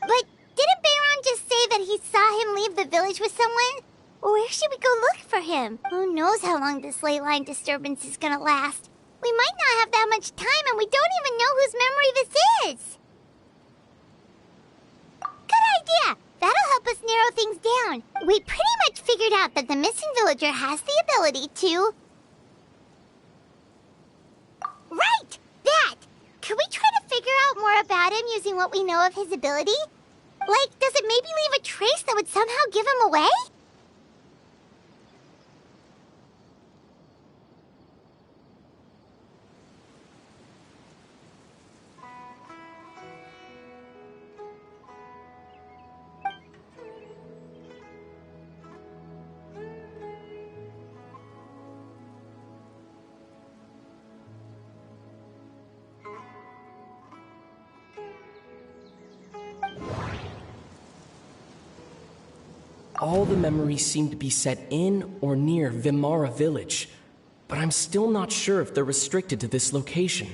[SPEAKER 2] But didn't Bayron just say that he saw him leave the village with someone? Where should we go look for him? Who knows how long this ley line disturbance is gonna last? We might not have that much time, and we don't even know whose memory this is. Good idea! That'll help us narrow things down. We pretty much figured out that the missing villager has the ability to... Right! That! Could we try to figure out more about him using what we know of his ability? Like, does it maybe leave a trace that would somehow give him away?
[SPEAKER 10] All the memories seem to be set in or near Vimara village, but I'm still not sure if they're restricted to this location.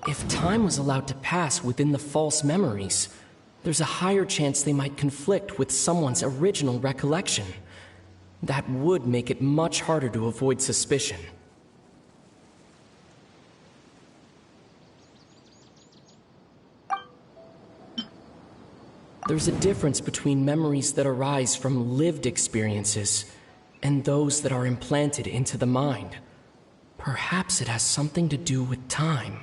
[SPEAKER 11] If time was allowed to pass within the false memories, there's a higher chance they might conflict with someone's original recollection. That would make it much harder to avoid suspicion. There's a difference between memories that arise from lived experiences and those that are implanted into the mind. Perhaps it has something to do with time.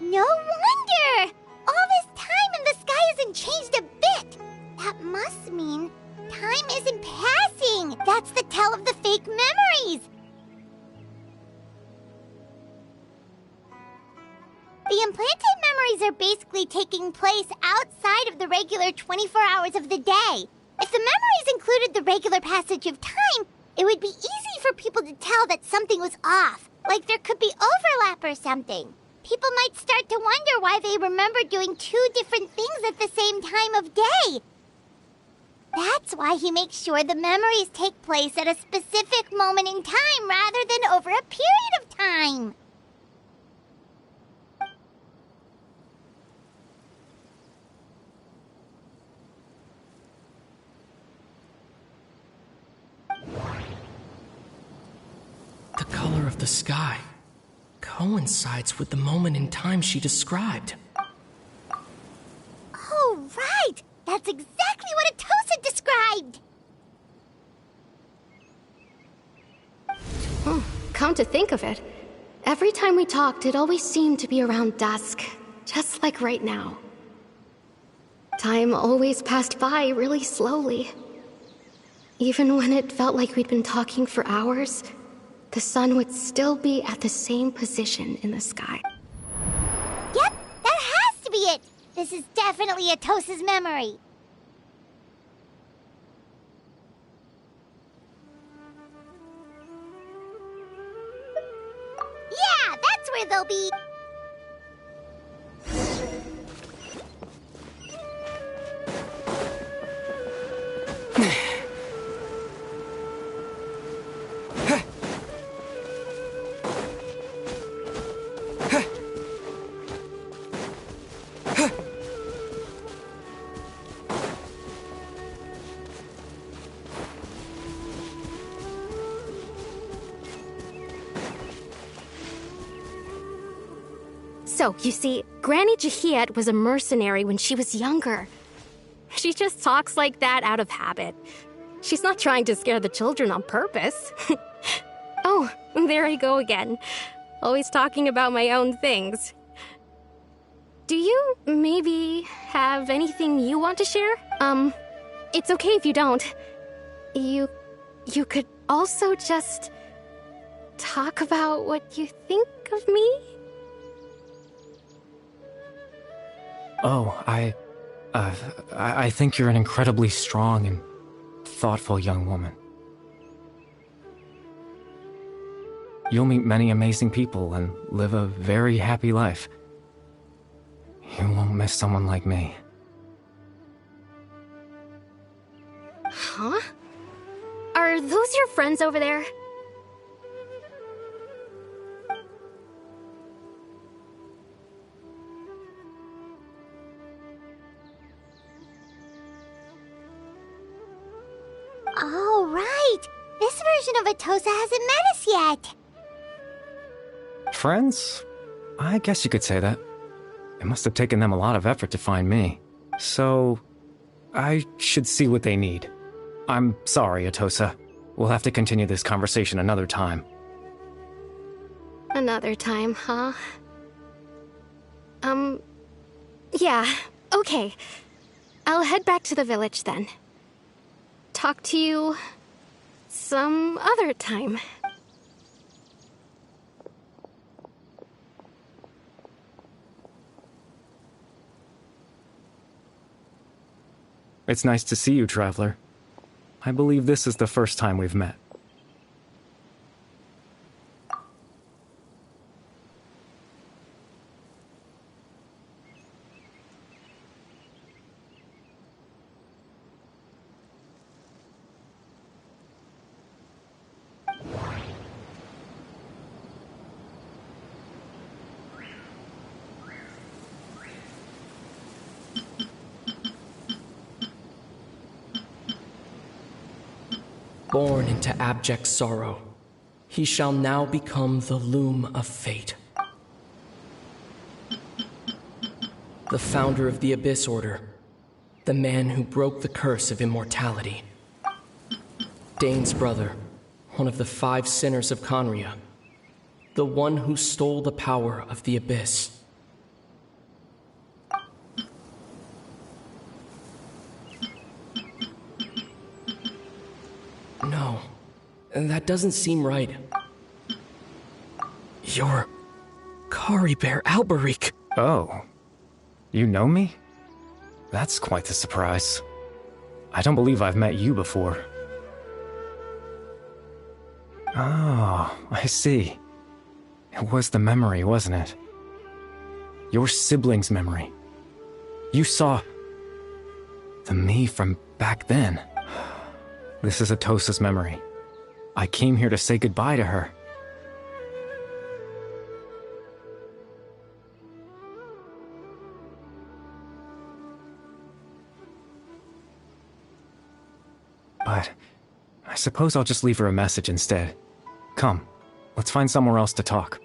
[SPEAKER 2] No wonder! All this time and the sky hasn't changed a bit! That must mean time isn't passing! That's the tell of the fake memories! The implanted memories are basically taking place outside of the regular 24 hours of the day. If the memories included the regular passage of time, it would be easy for people to tell that something was off, like there could be overlap or something. People might start to wonder why they remember doing two different things at the same time of day. That's why he makes sure the memories take place at a specific moment in time rather than over a period of time.
[SPEAKER 11] The color of the sky coincides with the moment in time she described.
[SPEAKER 2] Oh, right! That's exactly what Atosa described!
[SPEAKER 5] Come to think of it, every time we talked, it always seemed to be around dusk, just like right now. Time always passed by really slowly. Even when it felt like we'd been talking for hours, the sun would still be at the same position in the sky.
[SPEAKER 2] Yep, that has to be it! This is definitely Atosa's memory. Yeah, that's where they'll be.
[SPEAKER 5] So, you see, Granny Jahiet was a mercenary when she was younger. She just talks like that out of habit. She's not trying to scare the children on purpose. Oh, there I go again. Always talking about my own things. Do you maybe have anything you want to share? It's okay if you don't. You could also just talk about what you think of me?
[SPEAKER 10] Oh, I think you're an incredibly strong and thoughtful young woman. You'll meet many amazing people and live a very happy life. You won't miss someone like me.
[SPEAKER 5] Huh? Are those your friends over there?
[SPEAKER 2] Oh, right! This version of Atosa hasn't met us yet!
[SPEAKER 10] Friends? I guess you could say that. It must have taken them a lot of effort to find me. So, I should see what they need. I'm sorry, Atosa. We'll have to continue this conversation another time.
[SPEAKER 5] Another time, huh? Yeah, okay. I'll head back to the village then. Talk to you some other time.
[SPEAKER 10] It's nice to see you, Traveler. I believe this is the first time we've met.
[SPEAKER 11] Born into abject sorrow, he shall now become the loom of fate. The founder of the Abyss Order, the man who broke the curse of immortality. Dane's brother, one of the 5 sinners of Conria, the one who stole the power of the Abyss. No, that doesn't seem right. You're Kari Bear Alberic.
[SPEAKER 10] Oh, you know me? That's quite the surprise. I don't believe I've met you before. Oh, I see. It was the memory, wasn't it? Your sibling's memory. You saw the me from back then. This is Atosa's memory. I came here to say goodbye to her. But I suppose I'll just leave her a message instead. Come, let's find somewhere else to talk.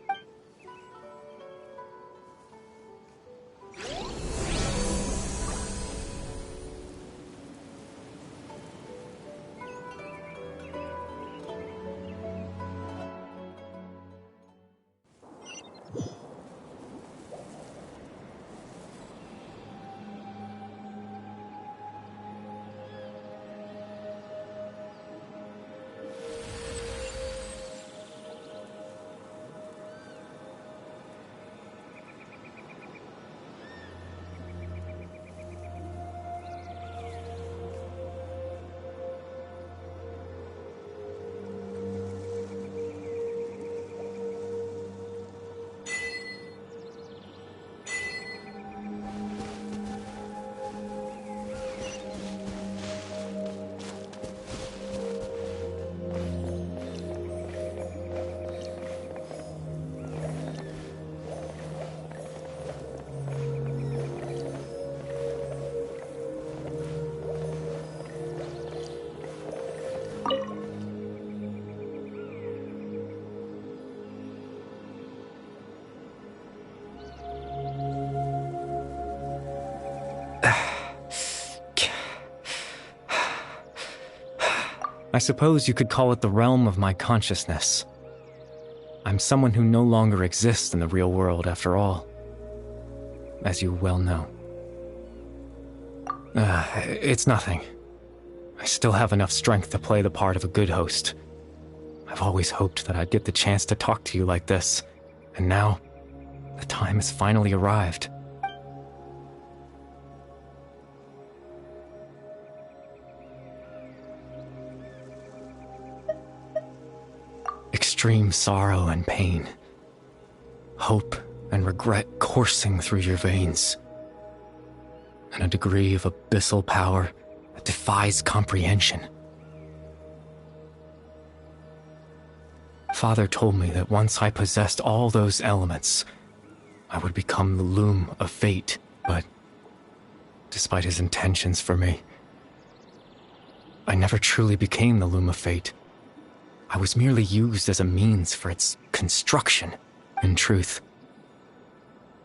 [SPEAKER 10] I suppose you could call it the realm of my consciousness. I'm someone who no longer exists in the real world, after all, as you well know. It's nothing. I still have enough strength to play the part of a good host. I've always hoped that I'd get the chance to talk to you like this, and now, the time has finally arrived. Extreme sorrow and pain, hope and regret coursing through your veins, and a degree of abyssal power that defies comprehension. Father told me that once I possessed all those elements, I would become the loom of fate, but despite his intentions for me, I never truly became the loom of fate. I was merely used as a means for its construction. In truth,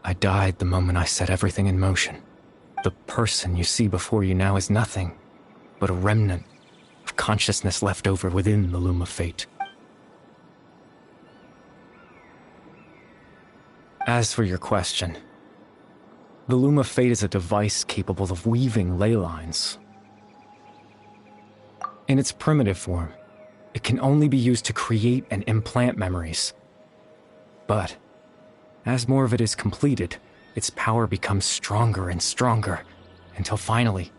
[SPEAKER 10] I died the moment I set everything in motion. The person you see before you now is nothing but a remnant of consciousness left over within the loom of fate. As for your question, the loom of fate is a device capable of weaving ley lines. In its primitive form, it can only be used to create and implant memories. But as more of it is completed, its power becomes stronger and stronger, until finally,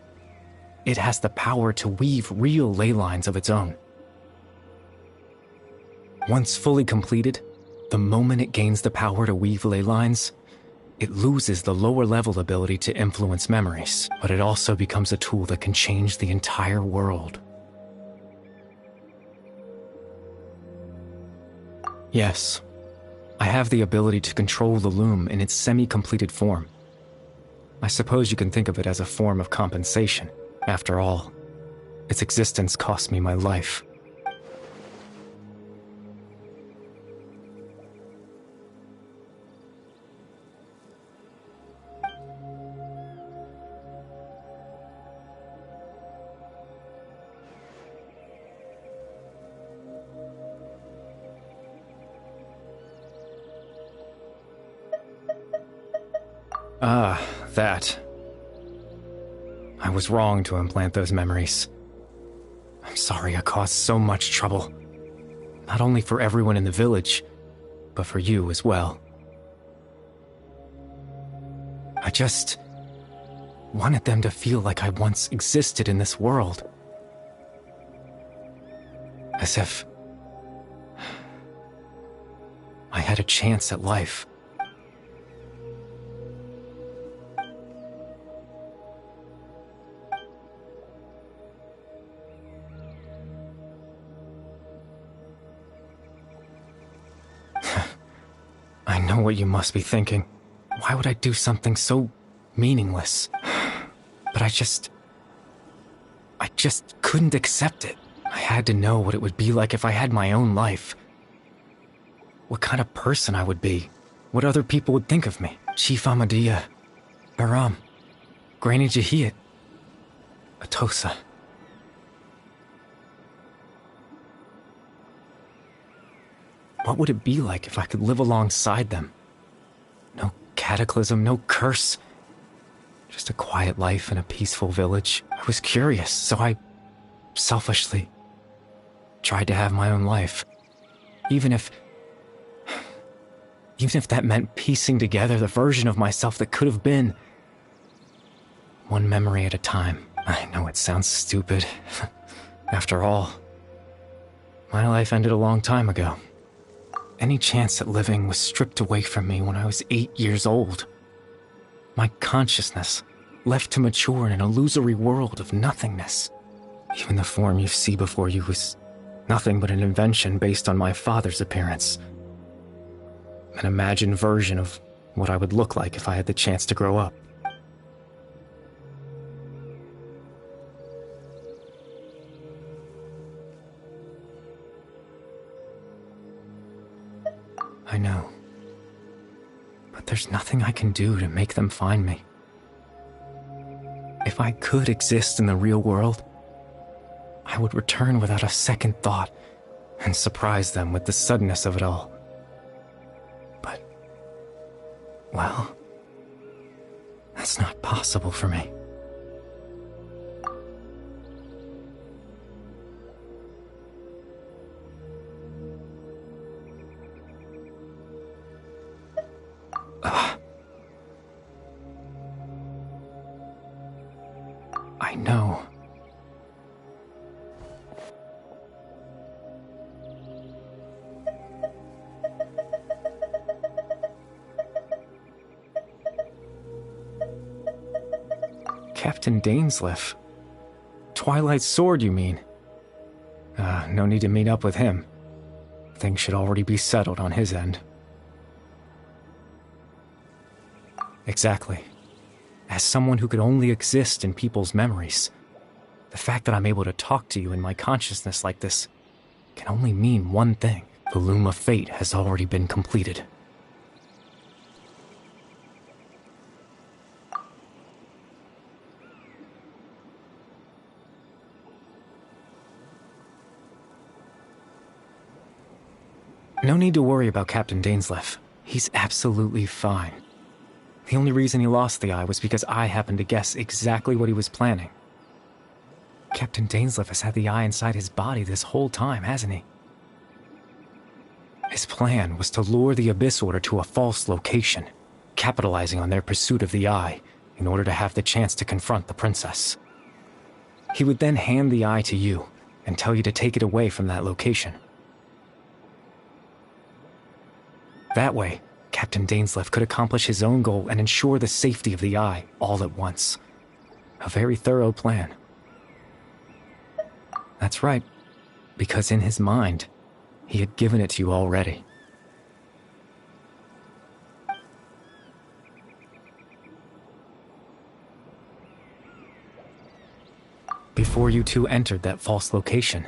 [SPEAKER 10] it has the power to weave real ley lines of its own. Once fully completed, the moment it gains the power to weave ley lines, it loses the lower-level ability to influence memories, but it also becomes a tool that can change the entire world. Yes, I have the ability to control the loom in its semi-completed form. I suppose you can think of it as a form of compensation. After all, its existence cost me my life, That. I was wrong to implant those memories. I'm sorry I caused so much trouble. Not only for everyone in the village, but for you as well. I just wanted them to feel like I once existed in this world. As if I had a chance at life. I know what you must be thinking. Why would I do something so meaningless? But I just couldn't accept it. I had to know what it would be like if I had my own life. What kind of person I would be. What other people would think of me. Chief Ahmadiyya, Baram, Granny Jahiyat, Atosa. What would it be like if I could live alongside them? No cataclysm, no curse. Just a quiet life in a peaceful village. I was curious, so I selfishly tried to have my own life. Even if that meant piecing together the version of myself that could have been. One memory at a time. I know it sounds stupid. After all, my life ended a long time ago. Any chance at living was stripped away from me when I was 8 years old. My consciousness left to mature in an illusory world of nothingness. Even the form you see before you was nothing but an invention based on my father's appearance. An imagined version of what I would look like if I had the chance to grow up. I know. But there's nothing I can do to make them find me. If I could exist in the real world, I would return without a second thought and surprise them with the suddenness of it all. But, well, that's not possible for me. I know. Captain Dainsleif. Twilight's sword, you mean? No need to meet up with him. Things should already be settled on his end. Exactly. As someone who could only exist in people's memories, the fact that I'm able to talk to you in my consciousness like this can only mean one thing. The loom of fate has already been completed. No need to worry about Captain Dainsleif. He's absolutely fine. The only reason he lost the eye was because I happened to guess exactly what he was planning. Captain Dainsleif has had the eye inside his body this whole time, hasn't he? His plan was to lure the Abyss Order to a false location, capitalizing on their pursuit of the eye in order to have the chance to confront the princess. He would then hand the eye to you and tell you to take it away from that location. That way, Captain Dainsleif could accomplish his own goal and ensure the safety of the eye all at once. A very thorough plan. That's right, because in his mind, he had given it to you already. Before you two entered that false location.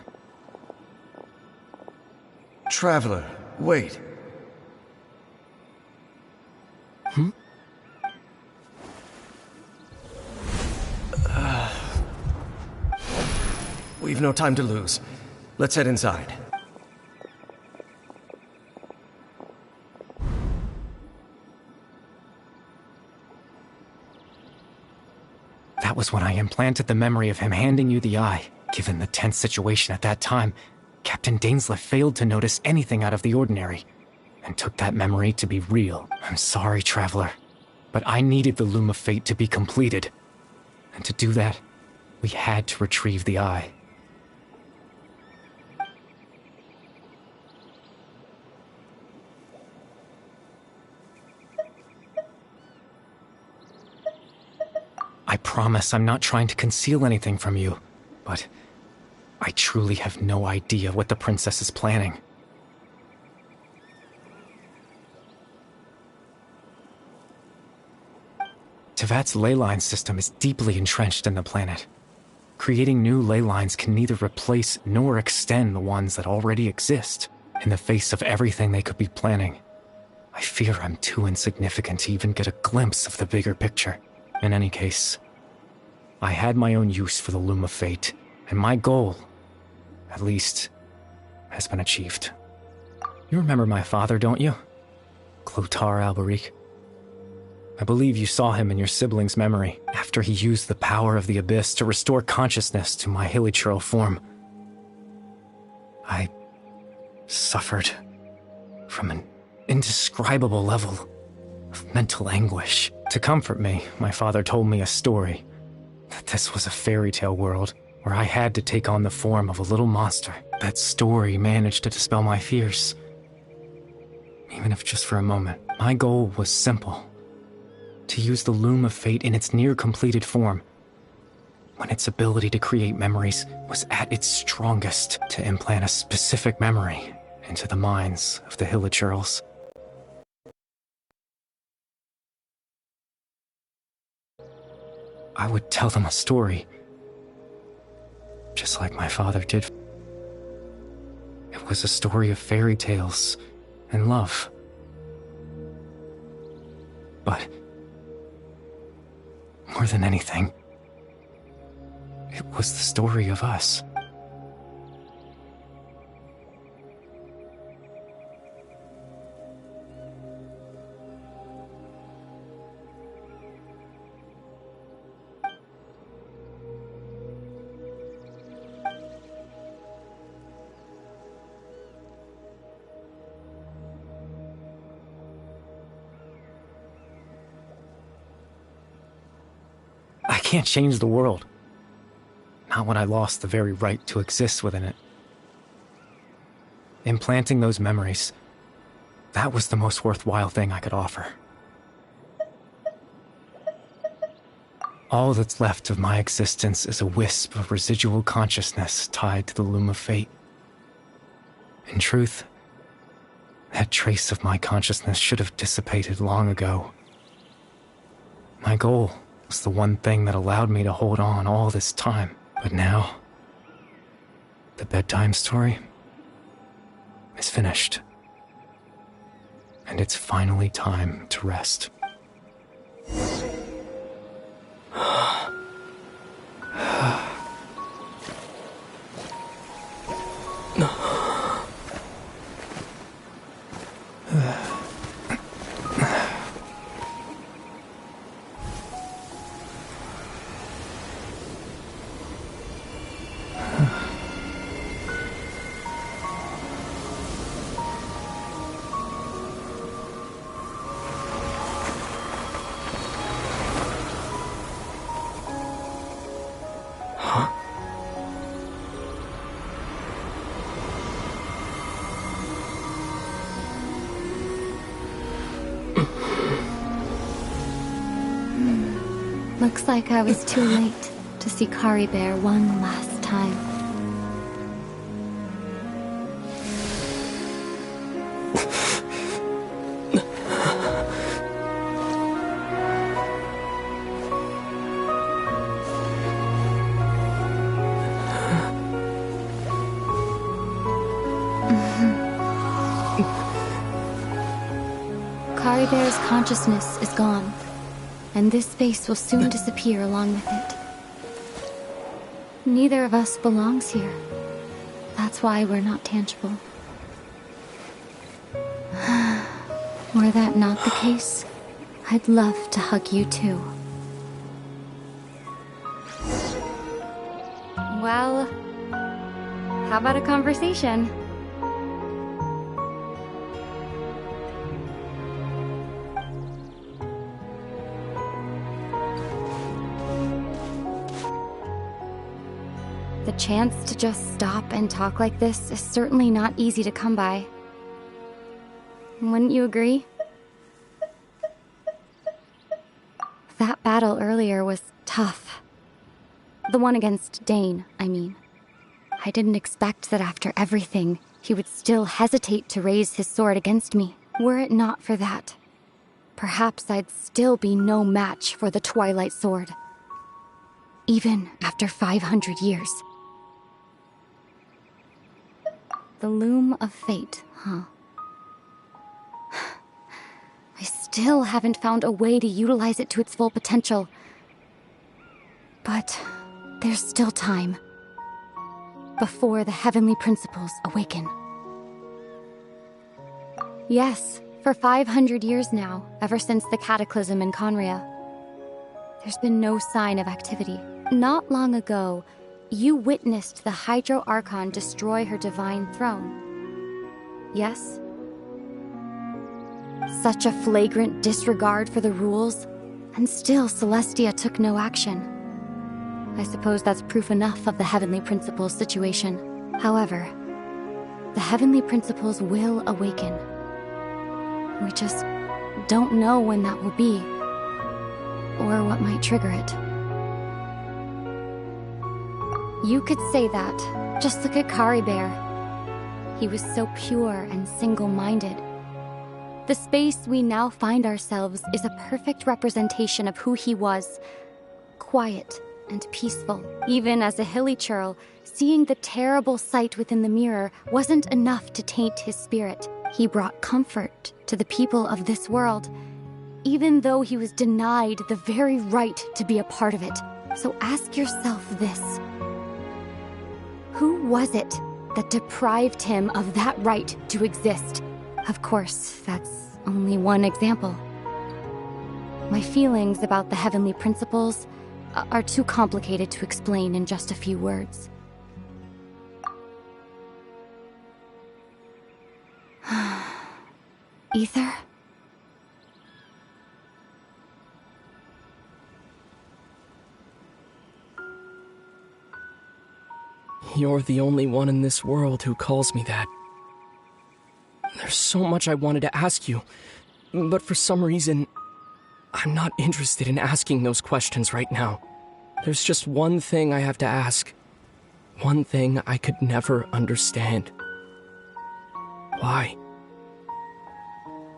[SPEAKER 8] Traveler, wait. We've no time to lose. Let's head inside.
[SPEAKER 10] That was when I implanted the memory of him handing you the eye. Given the tense situation at that time, Captain Dainsleif failed to notice anything out of the ordinary, and took that memory to be real. I'm sorry, Traveler, but I needed the Loom of Fate to be completed. And to do that, we had to retrieve the eye. I promise I'm not trying to conceal anything from you, but I truly have no idea what the princess is planning. Tevat's ley line system is deeply entrenched in the planet. Creating new ley lines can neither replace nor extend the ones that already exist. In the face of everything they could be planning, I fear I'm too insignificant to even get a glimpse of the bigger picture. In any case, I had my own use for the Loom of Fate, and my goal, at least, has been achieved. You remember my father, don't you? Clotar Alberic. I believe you saw him in your sibling's memory after he used the power of the Abyss to restore consciousness to my hilichurl form. I suffered from an indescribable level of mental anguish. To comfort me, my father told me a story, that this was a fairy tale world where I had to take on the form of a little monster. That story managed to dispel my fears, even if just for a moment. My goal was simple: to use the Loom of Fate in its near-completed form, when its ability to create memories was at its strongest, to implant a specific memory into the minds of the hilichurls. I would tell them a story, just like my father did. It was a story of fairy tales and love. But more than anything, it was the story of us. I can't change the world. Not when I lost the very right to exist within it. Implanting those memories, that was the most worthwhile thing I could offer. All that's left of my existence is a wisp of residual consciousness tied to the Loom of Fate. In truth, that trace of my consciousness should have dissipated long ago. My goal was the one thing that allowed me to hold on all this time. But now, the bedtime story is finished. And it's finally time to rest.
[SPEAKER 9] Looks like I was too late to see Kari Bear one last time. Kari Bear's consciousness is gone, and this space will soon disappear along with it. Neither of us belongs here. That's why we're not tangible. Were that not the case, I'd love to hug you too. Well, how about a conversation? The chance to just stop and talk like this is certainly not easy to come by. Wouldn't you agree? That battle earlier was tough. The one against Dane, I mean. I didn't expect that after everything, he would still hesitate to raise his sword against me. Were it not for that, perhaps I'd still be no match for the Twilight Sword. Even after 500 years. The loom of fate, huh? I still haven't found a way to utilize it to its full potential. But there's still time. Before the heavenly principles awaken. Yes, for 500 years now, ever since the cataclysm in Conria, there's been no sign of activity. Not long ago, you witnessed the Hydro Archon destroy her divine throne. Yes? Such a flagrant disregard for the rules, and still Celestia took no action. I suppose that's proof enough of the Heavenly Principles situation. However, the Heavenly Principles will awaken. We just don't know when that will be, or what might trigger it. You could say that. Just look at Caribert. He was so pure and single-minded. The space we now find ourselves is a perfect representation of who he was. Quiet and peaceful. Even as a hilly churl, seeing the terrible sight within the mirror wasn't enough to taint his spirit. He brought comfort to the people of this world, even though he was denied the very right to be a part of it. So ask yourself this. Who was it that deprived him of that right to exist? Of course, that's only one example. My feelings about the Heavenly Principles are too complicated to explain in just a few words. Ether?
[SPEAKER 11] You're the only one in this world who calls me that. There's so much I wanted to ask you, but for some reason, I'm not interested in asking those questions right now. There's just one thing I have to ask. One thing I could never understand. Why?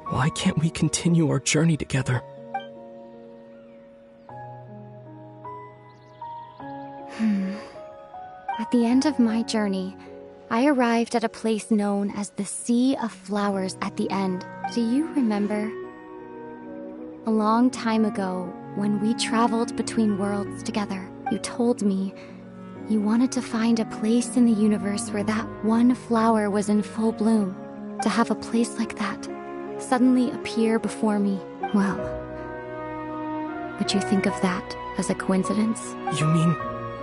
[SPEAKER 11] Why can't we continue our journey together?
[SPEAKER 9] At the end of my journey, I arrived at a place known as the Sea of Flowers at the end. Do you remember? A long time ago, when we traveled between worlds together, you told me you wanted to find a place in the universe where that one flower was in full bloom. To have a place like that suddenly appear before me, well, would you think of that as a coincidence?
[SPEAKER 11] You mean?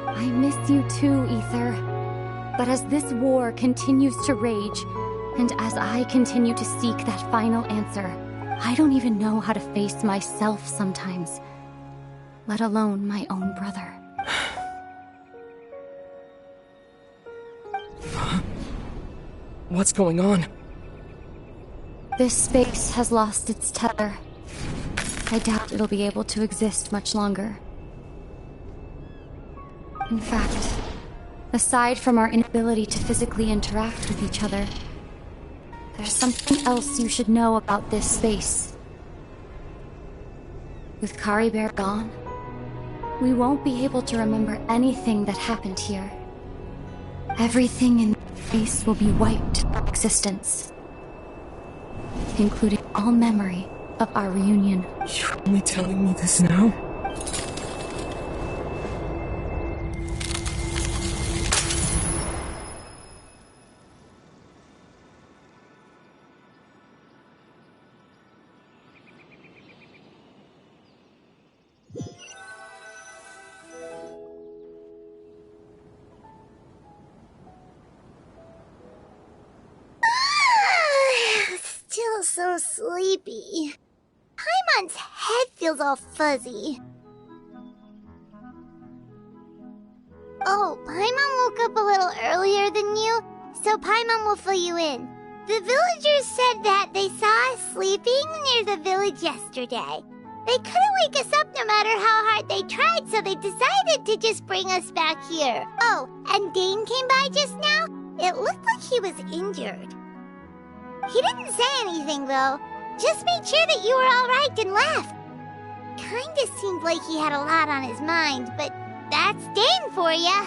[SPEAKER 9] I miss you too, Ether. But as this war continues to rage, and as I continue to seek that final answer, I don't even know how to face myself sometimes, let alone my own brother.
[SPEAKER 11] What's going on?
[SPEAKER 9] This space has lost its tether. I doubt it'll be able to exist much longer. In fact, aside from our inability to physically interact with each other, there's something else you should know about this space. With Caribert gone, we won't be able to remember anything that happened here. Everything in this space will be wiped from existence, including all memory of our reunion.
[SPEAKER 11] You're only telling me this now?
[SPEAKER 2] sleepy. Paimon's head feels all fuzzy. Oh, Paimon woke up a little earlier than you, so Paimon will fill you in. The villagers said that they saw us sleeping near the village yesterday. They couldn't wake us up no matter how hard they tried, so they decided to just bring us back here. Oh, and Dane came by just now. It looked like he was injured. He didn't say anything, though. Just made sure that you were all right and left. Kinda seemed like he had a lot on his mind, but that's Dane for ya.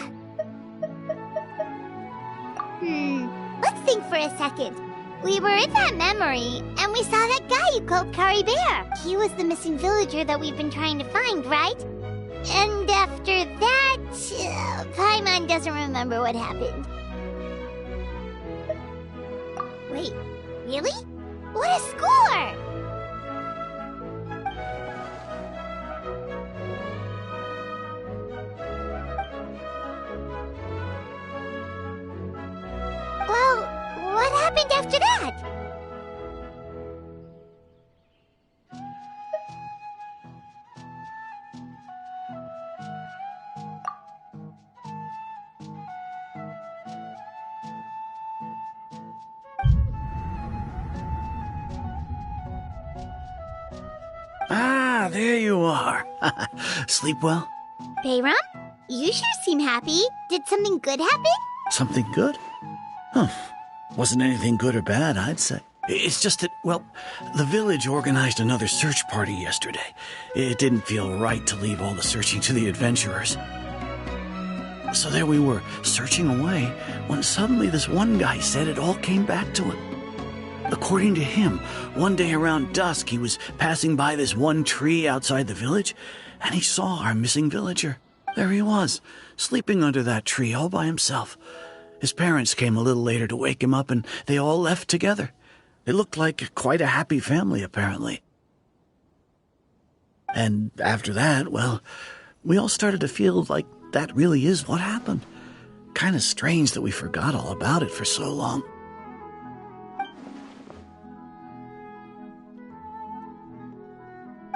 [SPEAKER 2] Let's think for a second. We were in that memory, and we saw that guy you called Kari Bear. He was the missing villager that we've been trying to find, right? And after that, Paimon doesn't remember what happened. Wait, really? What a score! Well, what happened after that?
[SPEAKER 3] Ah, there you are. Sleep well?
[SPEAKER 2] Bayram, you sure seem happy. Did something good happen?
[SPEAKER 3] Something good? Huh. Wasn't anything good or bad, I'd say. It's just that, well, the village organized another search party yesterday. It didn't feel right to leave all the searching to the adventurers. So there we were, searching away, when suddenly this one guy said it all came back to him. According to him, one day around dusk he was passing by this one tree outside the village, and he saw our missing villager. There he was, sleeping under that tree all by himself. His parents came a little later to wake him up, and they all left together. They looked like quite a happy family, apparently. And after that, well, we all started to feel like that really is what happened. Kind of strange that we forgot all about it for so long.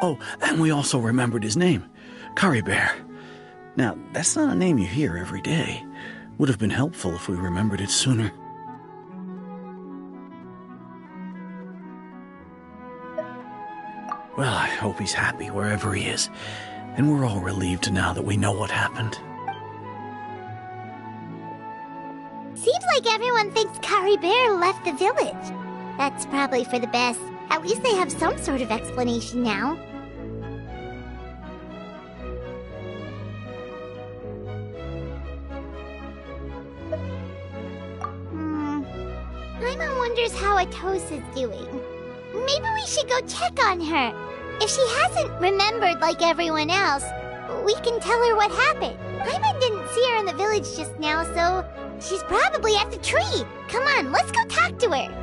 [SPEAKER 3] Oh, and we also remembered his name, Kari Bear. Now, that's not a name you hear every day. Would have been helpful if we remembered it sooner. Well, I hope he's happy wherever he is, and we're all relieved now that we know what happened.
[SPEAKER 2] Seems like everyone thinks Kari Bear left the village. That's probably for the best. At least they have some sort of explanation now. Paimon wonders how Atosa's doing. Maybe we should go check on her. If she hasn't remembered like everyone else, we can tell her what happened. Paimon didn't see her in the village just now, so she's probably at the tree. Come on, let's go talk to her.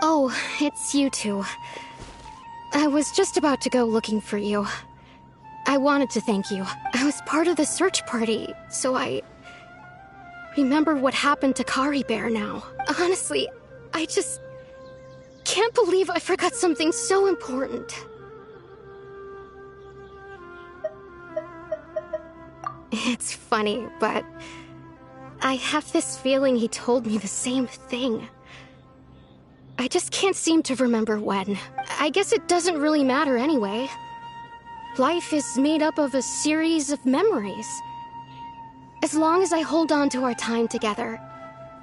[SPEAKER 5] Oh, it's you two. I was just about to go looking for you. I wanted to thank you. I was part of the search party, so I remember what happened to Kari Bear now. Honestly, I just can't believe I forgot something so important. It's funny, but I have this feeling he told me the same thing. I just can't seem to remember when. I guess it doesn't really matter anyway. Life is made up of a series of memories. As long as I hold on to our time together,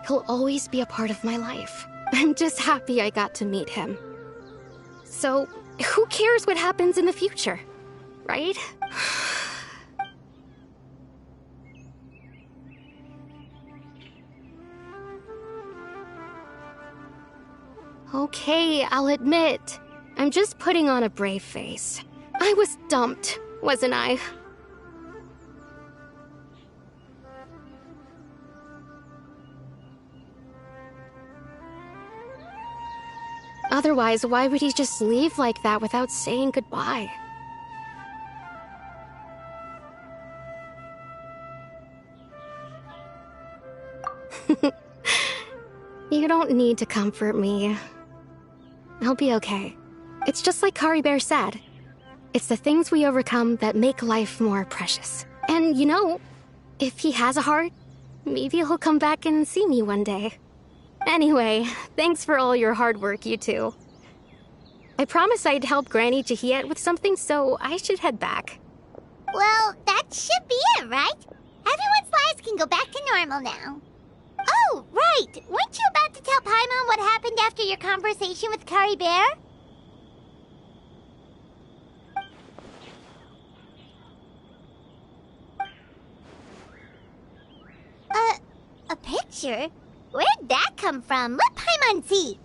[SPEAKER 5] he'll always be a part of my life. I'm just happy I got to meet him. So, who cares what happens in the future, right? Okay, I'll admit. I'm just putting on a brave face. I was dumped, wasn't I? Otherwise, why would he just leave like that without saying goodbye? You don't need to comfort me. I'll be okay. It's just like Kari Bear said. It's the things we overcome that make life more precious. And you know, if he has a heart, maybe he'll come back and see me one day. Anyway, thanks for all your hard work, you two. I promised I'd help Granny Jahiet with something, so I should head back.
[SPEAKER 2] Well, that should be it, right? Everyone's lives can go back to normal now. Oh, right! Weren't you about to tell Paimon what happened after your conversation with Kari Bear? A picture? Where'd that come from? Let Paimon see.